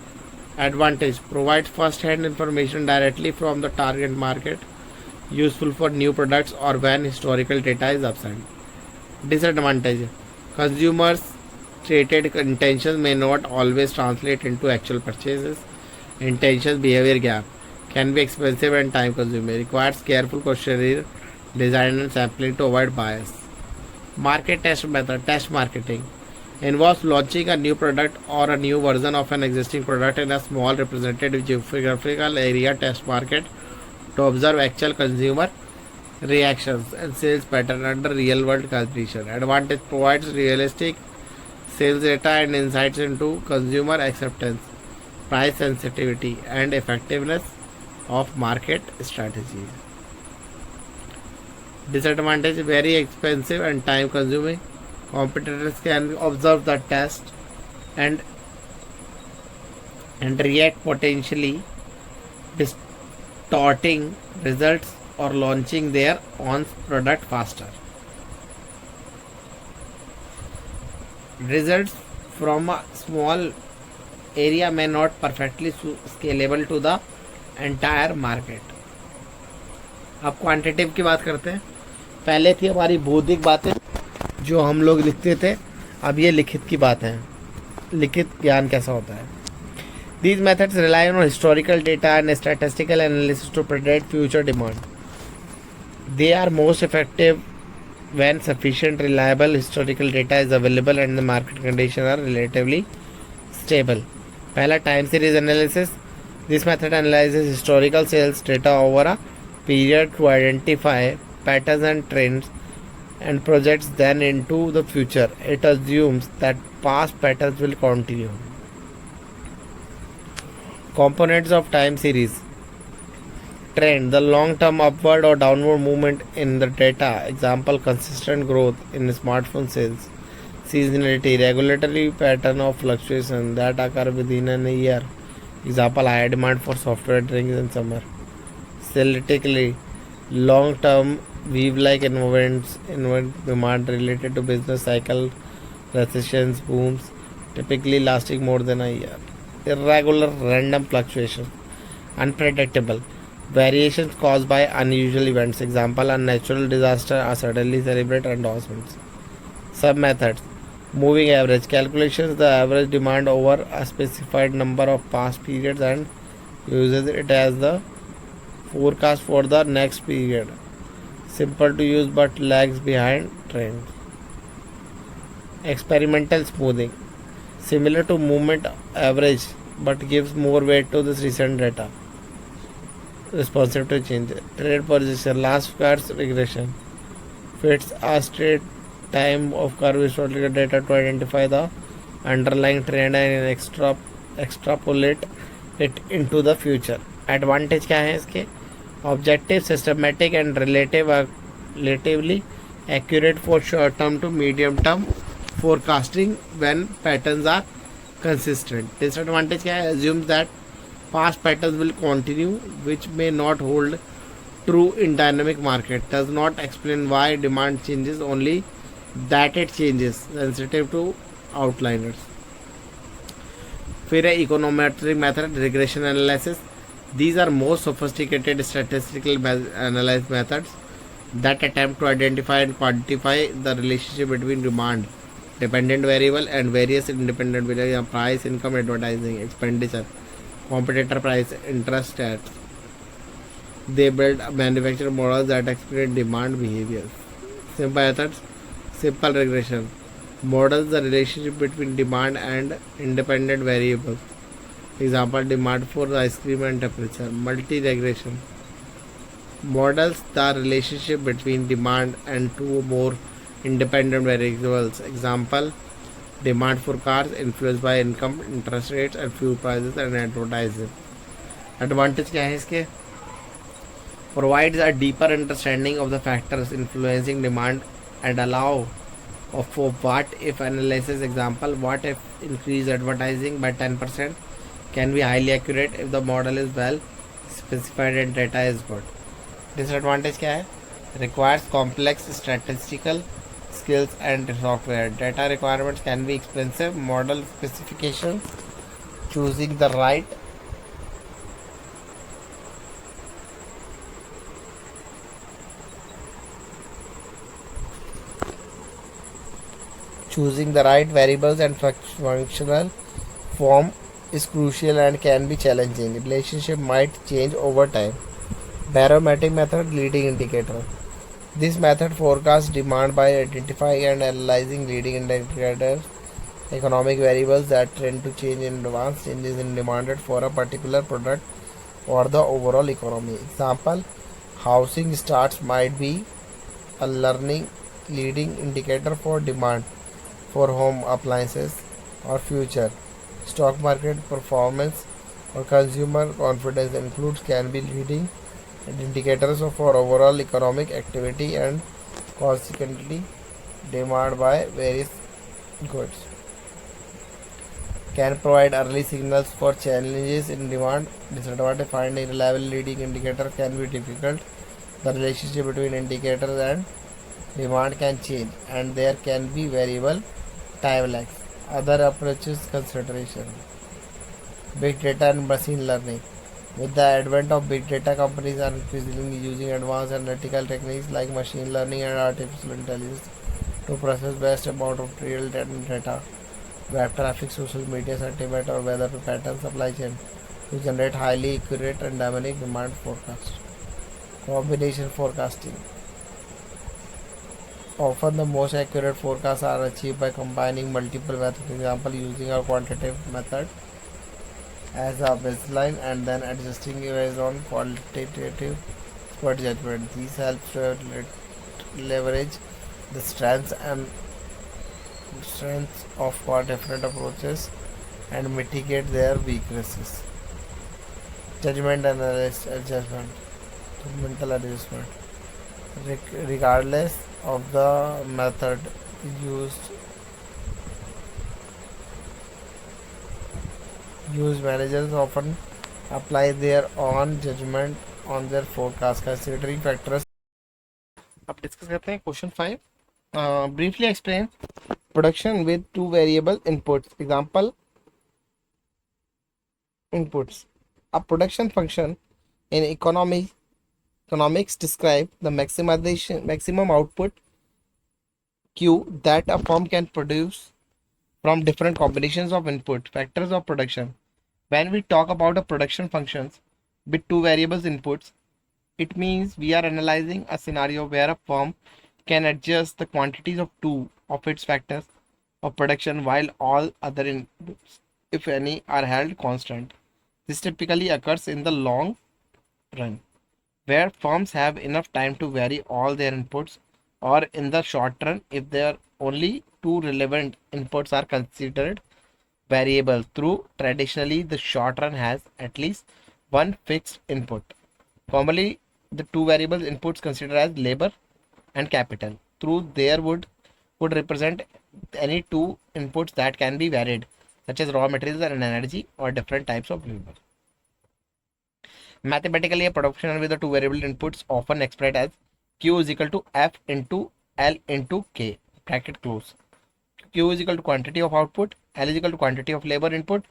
[SPEAKER 2] Advantage: provides first-hand information directly from the target market, useful for new products or when historical data is absent. Disadvantage: consumers' stated intentions may not always translate into actual purchases. Intentions behavior gap can be expensive and time consuming. Requires careful questionnaire design and sampling to avoid bias. Market test method. Test marketing involves launching a new product or a new version of an existing product in a small representative geographical area test market to observe actual consumer reactions and sales pattern under real world competition. Advantage: provides realistic sales data and insights into consumer acceptance, price sensitivity, and effectiveness of market strategies. Disadvantage: very expensive and time consuming. Competitors can observe the test and react, potentially distorting results or launching their own product faster. Results from a small area may not perfectly scalable to the entire market. अब quantitative की बात करते हैं पहले थी हमारी बौद्धिक बातें जो हम लोग लिखते थे, अब ये लिखित की बातें हैं, लिखित ज्ञान कैसा होता है. These methods rely on historical data and statistical analysis to predict future demand. They are most effective when sufficient reliable historical data is available and the market conditions are relatively stable. पहला time series analysis. This method analyzes historical sales data over a period to identify patterns and trends and projects them into the future. It assumes that past patterns will continue. Components of time series. Trend, the long term upward or downward movement in the data. Example, consistent growth in smartphone sales. Seasonality, regulatory pattern of fluctuation that occur within a year. Example, higher demand for software drinks in summer. Cyclically, long term weave like events demand related to business cycle, recessions, booms, typically lasting more than a year. Irregular, random fluctuations. Unpredictable, variations caused by unusual events. Example, a natural disaster or suddenly celebrate endorsements. Sub methods. Moving average, calculations the average demand over a specified number of past periods and uses it as the forecast for the next period. Simple to use but lags behind trends. Experimental smoothing, similar to movement average but gives more weight to this recent data. Responsive to change. Trade position, last cards regression, fits a straight time of curve historical data to identify the underlying trend and extrapolate it into the future. Advantage क्या है इसके? Objective, systematic and relatively accurate for short term to medium term forecasting when patterns are consistent. Disadvantage क्या है? Assumes that past patterns will continue, which may not hold true in dynamic market. Does not explain why demand changes, only that it changes. Sensitive to outliers. फिर है econometric method, regression analysis. These are more sophisticated statistical analysis methods that attempt to identify and quantify the relationship between demand, dependent variable, and various independent variables, price, income, advertising, expenditure, competitor price, interest rates. They build manufacturer models that explain demand behavior. Simple methods, simple regression models the relationship between demand and independent variables. Example, demand for ice cream and temperature. Multi-regression models the relationship between demand and two or more independent variables. Example, demand for cars influenced by income, interest rates, and fuel prices and advertising. Advantage क्या है इसके? Provides a deeper understanding of the factors influencing demand and allow for what if analysis. Example, what if increase advertising by 10% can be highly accurate if the model is well specified and data is good. Disadvantage क्या है? Requires complex statistical skills and software. Data requirements can be expensive. Model specifications, choosing the right variables and functional form is crucial and can be challenging. Relationship might change over time. Barometric method, leading indicator. This method forecasts demand by identifying and analyzing leading indicators, economic variables that tend to change in advance. Changes in demand for a particular product or the overall economy. Example, housing starts might be a leading indicator for demand for home appliances or future. Stock market performance or consumer confidence includes can be leading indicators for overall economic activity and consequently demand by various goods. Can provide early signals for changes in demand. Disadvantage, finding reliable leading indicator can be difficult. The relationship between indicators and demand can change and there can be variable time lags. Other approaches consideration. Big data and machine learning.
[SPEAKER 1] With the advent of big data, companies are increasingly using advanced analytical techniques like machine learning and artificial intelligence to process vast amount of real data, web traffic, social media sentiment, or weather pattern supply chain to generate highly accurate and dynamic demand forecast. Combination forecasting. Often the most accurate forecasts are achieved by combining multiple methods. For example, using a quantitative method as a baseline and then adjusting based on qualitative expert judgment. These help to leverage the strengths of different approaches and mitigate their weaknesses. Judgment analysis adjustment, mental adjustment. Regardless of the method used, managers often apply their own judgment on their forecast, considering factors. अब discuss करते हैं question 5. Briefly explain production with two variable inputs. Example inputs. A production function in economics describe the maximum output Q that a firm can produce from different combinations of input factors of production. When we talk about a production functions with two variables inputs, it means we are analyzing a scenario where a firm can adjust the quantities of two of its factors of production while all other inputs, if any, are held constant. This typically occurs in the long run, where firms have enough time to vary all their inputs, or in the short run, if there only two relevant inputs are considered variable. Through traditionally, the short run has at least one fixed input. Commonly, the two variable inputs considered as labor and capital. Through there would represent any two inputs that can be varied, such as raw materials and energy or different types of labor. Mathematically, a production with the two variable inputs often expressed as Q is equal to F into L into K, bracket close. Q is equal to quantity of output, L is equal to quantity of labor input,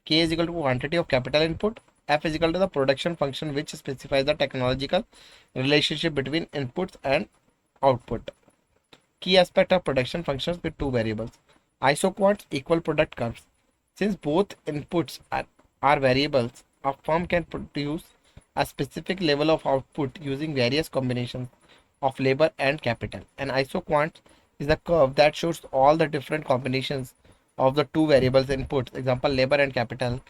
[SPEAKER 1] K is equal to quantity of capital input, F is equal to the production function which specifies the technological relationship between inputs and output. Key aspect of production functions with two variables. Isoquants equal product curves. Since both inputs are variables, a firm can produce a specific level of output using various combinations of labor and capital. An isoquant is a curve that shows all the different combinations of the two variables inputs, example labor and capital,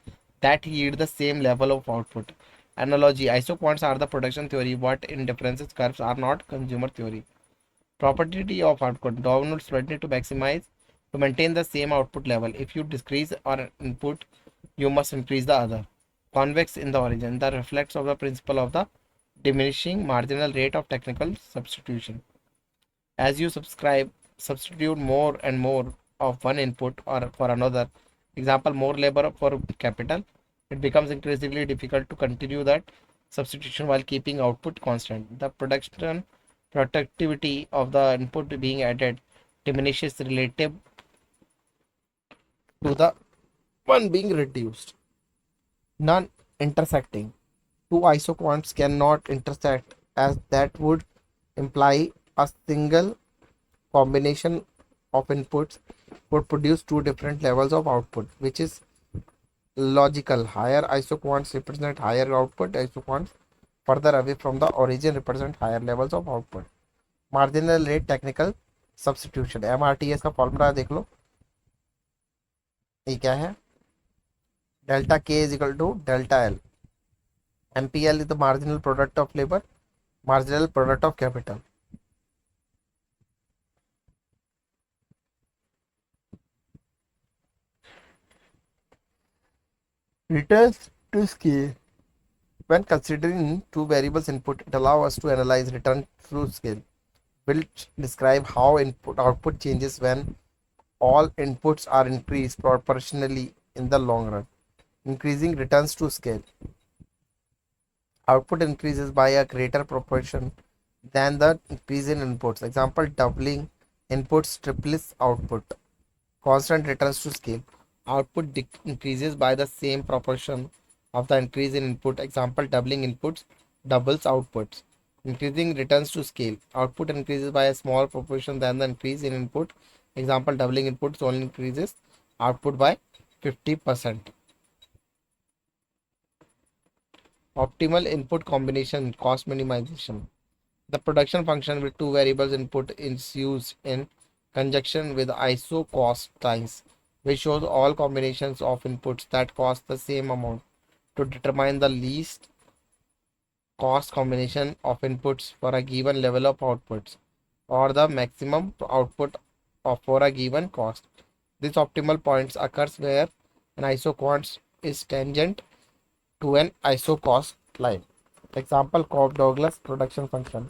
[SPEAKER 1] that yield the same level of output. Analogy: isoquants are the production theory, what in differences curves are not consumer theory. Property of output: downward spread to maximize to maintain the same output level. If you decrease an input, you must increase the other. Convex in the origin: the reflects of the principle of the diminishing marginal rate of technical substitution. As you substitute more and more of one input or for another, example more labor for capital, it becomes increasingly difficult to continue that substitution while keeping output constant. The production productivity of the input being added diminishes relative to the one being reduced. Non intersecting: two isoquants cannot intersect, as that would imply a single combination of inputs would produce two different levels of output, which is logical. Higher isoquants represent higher output, isoquants further away from the origin represent higher levels of output. Marginal rate technical substitution, MRTS का formula देख लो, ये क्या है, delta K is equal to delta L. MPL is the marginal product of labor, marginal product of capital. Returns to scale. When considering two variables input, it allows us to analyze return through scale, which describe how input output changes when all inputs are increased proportionally in the long run. Increasing returns to scale: output increases by a greater proportion than the increase in inputs. Example, doubling inputs triples output. Constant returns to scale: output increases by the same proportion of the increase in input. Example, doubling inputs doubles outputs. Increasing returns to scale. Output increases by a small proportion than the increase in input. Example, doubling inputs only increases output by 50%. Optimal input combination, cost minimization. The production function with two variables input is used in conjunction with ISO cost lines, which shows all combinations of inputs that cost the same amount to determine the least cost combination of inputs for a given level of outputs or the maximum output for a given cost. This optimal points occurs where an ISO cost is tangent to an ISO cost line. Example, Cobb-Douglas production function.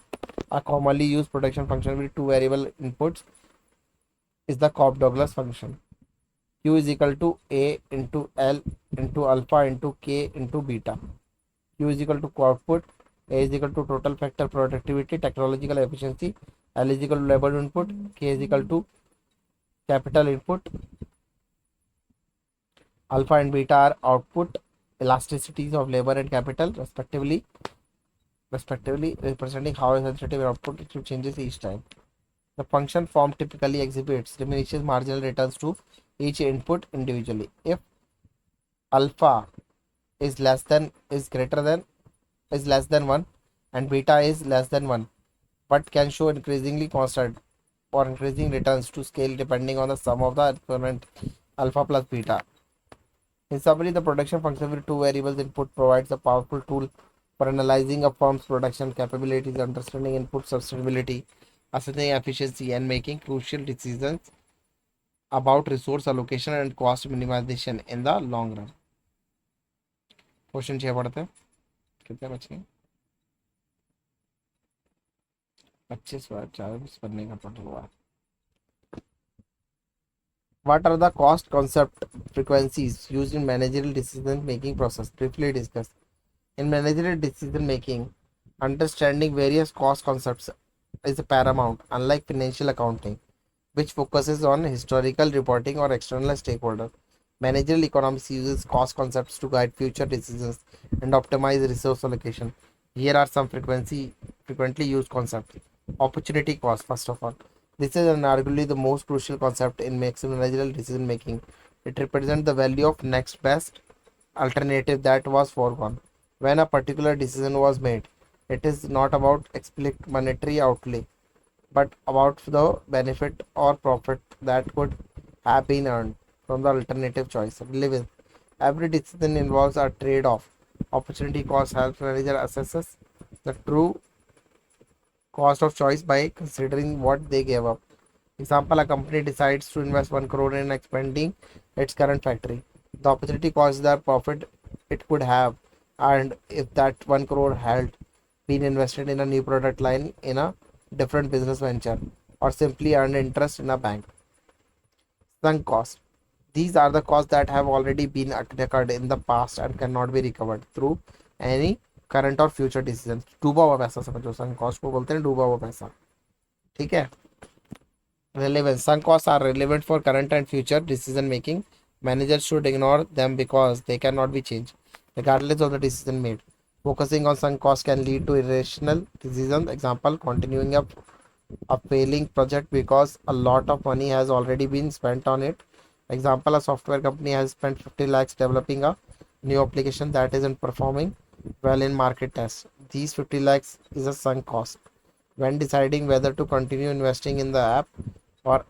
[SPEAKER 1] A commonly used production function with two variable inputs is the Cobb-Douglas function. Q is equal to A into L into alpha into K into beta. Q is equal to output, A is equal to total factor productivity, technological efficiency, L is equal to labor input, K is equal to capital input. Alpha and beta are output elasticities of labor and capital respectively representing how sensitive output to changes each time. The function form typically exhibits diminishes marginal returns to each input individually. If alpha is greater than is less than 1 and beta is less than 1, but can show increasingly constant or increasing returns to scale depending on the sum of the exponent alpha plus beta. In summary, the production function with two variables input provides a powerful tool for analyzing a firm's production capabilities, understanding input sustainability, assessing efficiency, and making crucial decisions about resource allocation and cost minimization in the long run. Question 6 पढ़ते हैं, कितने बचे हैं? 25 बार 40 पढ़ने का total हुआ. What are the cost concept frequencies used in managerial decision making process? Briefly discuss. In managerial decision making, understanding various cost concepts is paramount, unlike financial accounting, which focuses on historical reporting or external stakeholders. Managerial economics uses cost concepts to guide future decisions and optimize resource allocation. Here are some frequently used concepts. Opportunity cost, first of all. This is arguably the most crucial concept in managerial decision making. It represents the value of next best alternative that was foregone. When a particular decision was made, it is not about explicit monetary outlay, but about the benefit or profit that could have been earned from the alternative choice. Relevance. Every decision involves a trade-off. Opportunity cost helps manager assesses the true cost of choice by considering what they gave up. Example, a company decides to invest 1 crore in expanding its current factory. The opportunity cost is the profit it could have earned if that 1 crore had been invested in a new product line in a different business venture or simply earned interest in a bank. Sunk cost. These are the costs that have already been occurred in the past and cannot be recovered through any current और future decision. डूबा हुआ पैसा समझो, sunk cost को बोलते हैं डूबा हुआ पैसा. ठीक है. Relevance. Sunk costs are relevant for current and future decision making. Managers should ignore them because they cannot be changed, regardless of the decision made. Focusing on sunk costs can lead to irrational decisions. Example, continuing a failing project because a lot of money has already been spent on it. Example, a software company has spent 50 lakhs developing a new application that isn't performing well in market tests. These 50 lakhs is a sunk cost. When deciding whether to continue investing in the app or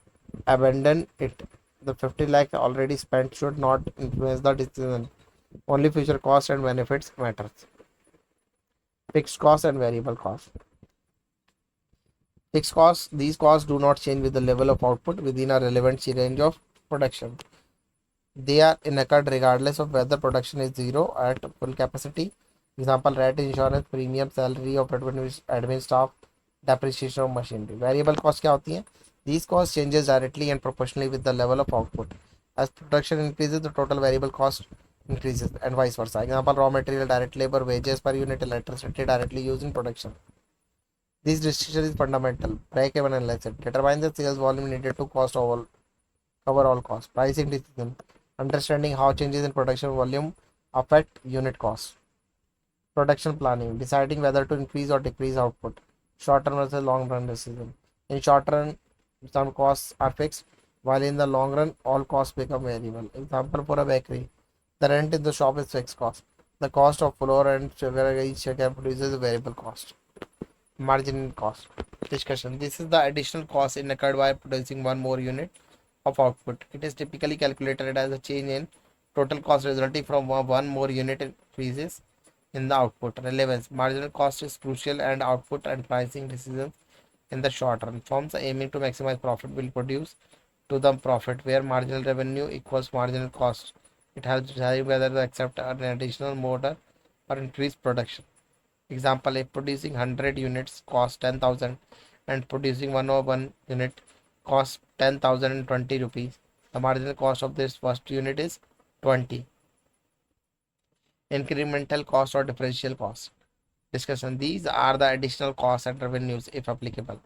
[SPEAKER 1] abandon it, the 50 lakhs already spent should not influence the decision. Only future costs and benefits matters. Fixed costs and variable costs. Fixed costs, these costs do not change with the level of output within a relevant range of production. They are incurred regardless of whether production is zero at full capacity. Example, rent, insurance, premium, salary of admin staff, depreciation of machinery. Variable cost क्या होती है? These costs changes directly and proportionally with the level of output. As production increases, the total variable cost increases and vice versa. Example, raw material, direct labor, wages per unit, electricity directly used in production. This distinction is fundamental. Break-even analysis. Determine the sales volume needed to cover all costs. Pricing decision. Understanding how changes in production volume affect unit cost. Production planning, deciding whether to increase or decrease output. Short term versus long run decision. In short run, some costs are fixed, while in the long run, all costs become variable. Example for a bakery: the rent in the shop is fixed cost. The cost of flour and sugar each sugar produces a variable cost. Margin cost. Discussion. This is the additional cost incurred by producing one more unit of output. It is typically calculated as a change in total cost resulting from one more unit increases in the output. Relevance. Marginal cost is crucial and output and pricing decisions in the short run. Firms aiming to maximize profit will produce to the profit where marginal revenue equals marginal cost. It helps decide whether to accept an additional order or increase production. Example: if producing 100 units costs 10,000 and producing 101 unit costs 10,020 rupees, the marginal cost of this first unit is 20. Incremental cost or differential cost. Discussion. These are the additional costs and revenues, if applicable,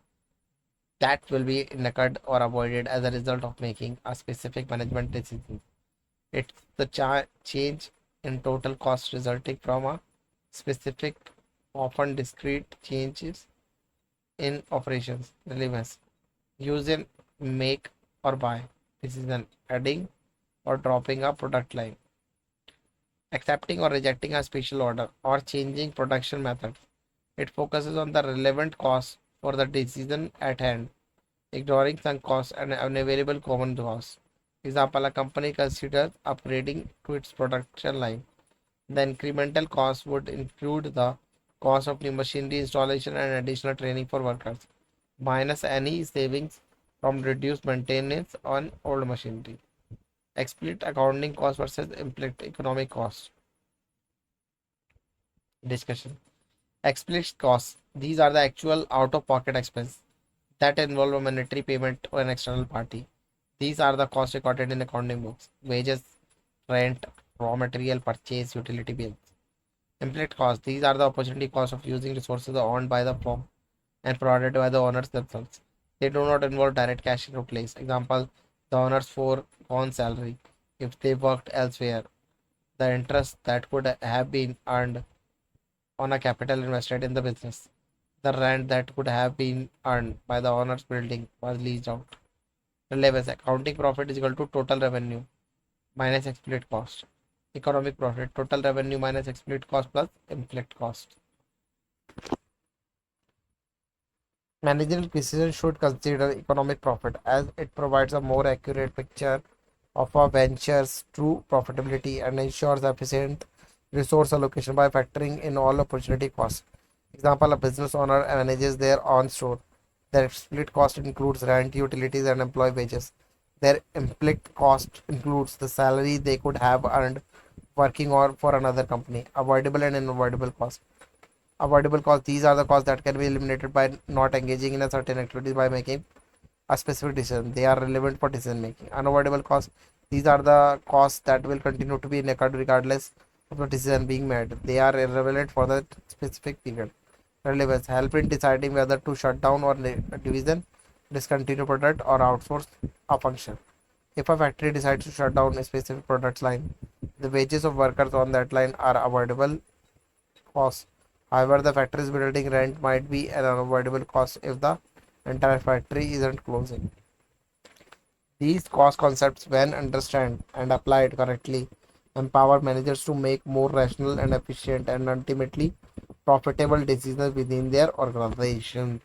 [SPEAKER 1] that will be incurred or avoided as a result of making a specific management decision. It's the change in total cost resulting from a specific, often discrete changes in operations. Relevance. Use in make or buy decision, adding or dropping a product line, accepting or rejecting a special order, or changing production methods. It focuses on the relevant costs for the decision at hand, ignoring sunk costs and unavailable common costs. Example: a company considers upgrading to its production line. The incremental cost would include the cost of new machinery installation and additional training for workers, minus any savings from reduced maintenance on old machinery. Explicit accounting cost versus implicit economic cost. Discussion. Explicit costs. These are the actual out-of-pocket expense that involve a monetary payment to an external party. These are the costs recorded in accounting books: wages, rent, raw material purchase, utility bills. Implicit costs. These are the opportunity costs of using resources owned by the firm and provided by the owners themselves. They do not involve direct cash outlays. Example: the owner's foregone salary if they worked elsewhere, the interest that could have been earned on a capital invested in the business, the rent that could have been earned by the owner's building was leased out. Relevance. Accounting profit is equal to total revenue minus explicit cost. Economic profit: total revenue minus explicit cost plus implicit cost. Managerial precision should consider economic profit as it provides a more accurate picture of a venture's true profitability and ensures efficient resource allocation by factoring in all opportunity costs. Example: a business owner manages their own store. Their split cost includes rent, utilities, and employee wages. Their implicit cost includes the salary they could have earned working or for another company. Avoidable and unavoidable costs. Avoidable costs: these are the costs that can be eliminated by not engaging in a certain activity by making a specific decision. They are relevant for decision making. Unavoidable costs: these are the costs that will continue to be incurred regardless of the decision being made. They are irrelevant for the specific period. Relevance: help in deciding whether to shut down or division, discontinue product, or outsource a function. If a factory decides to shut down a specific product line, the wages of workers on that line are avoidable costs. However, the factory's building rent might be an unavoidable cost if the entire factory isn't closing. These cost concepts, when understood and applied correctly, empower managers to make more rational and efficient and ultimately profitable decisions within their organization.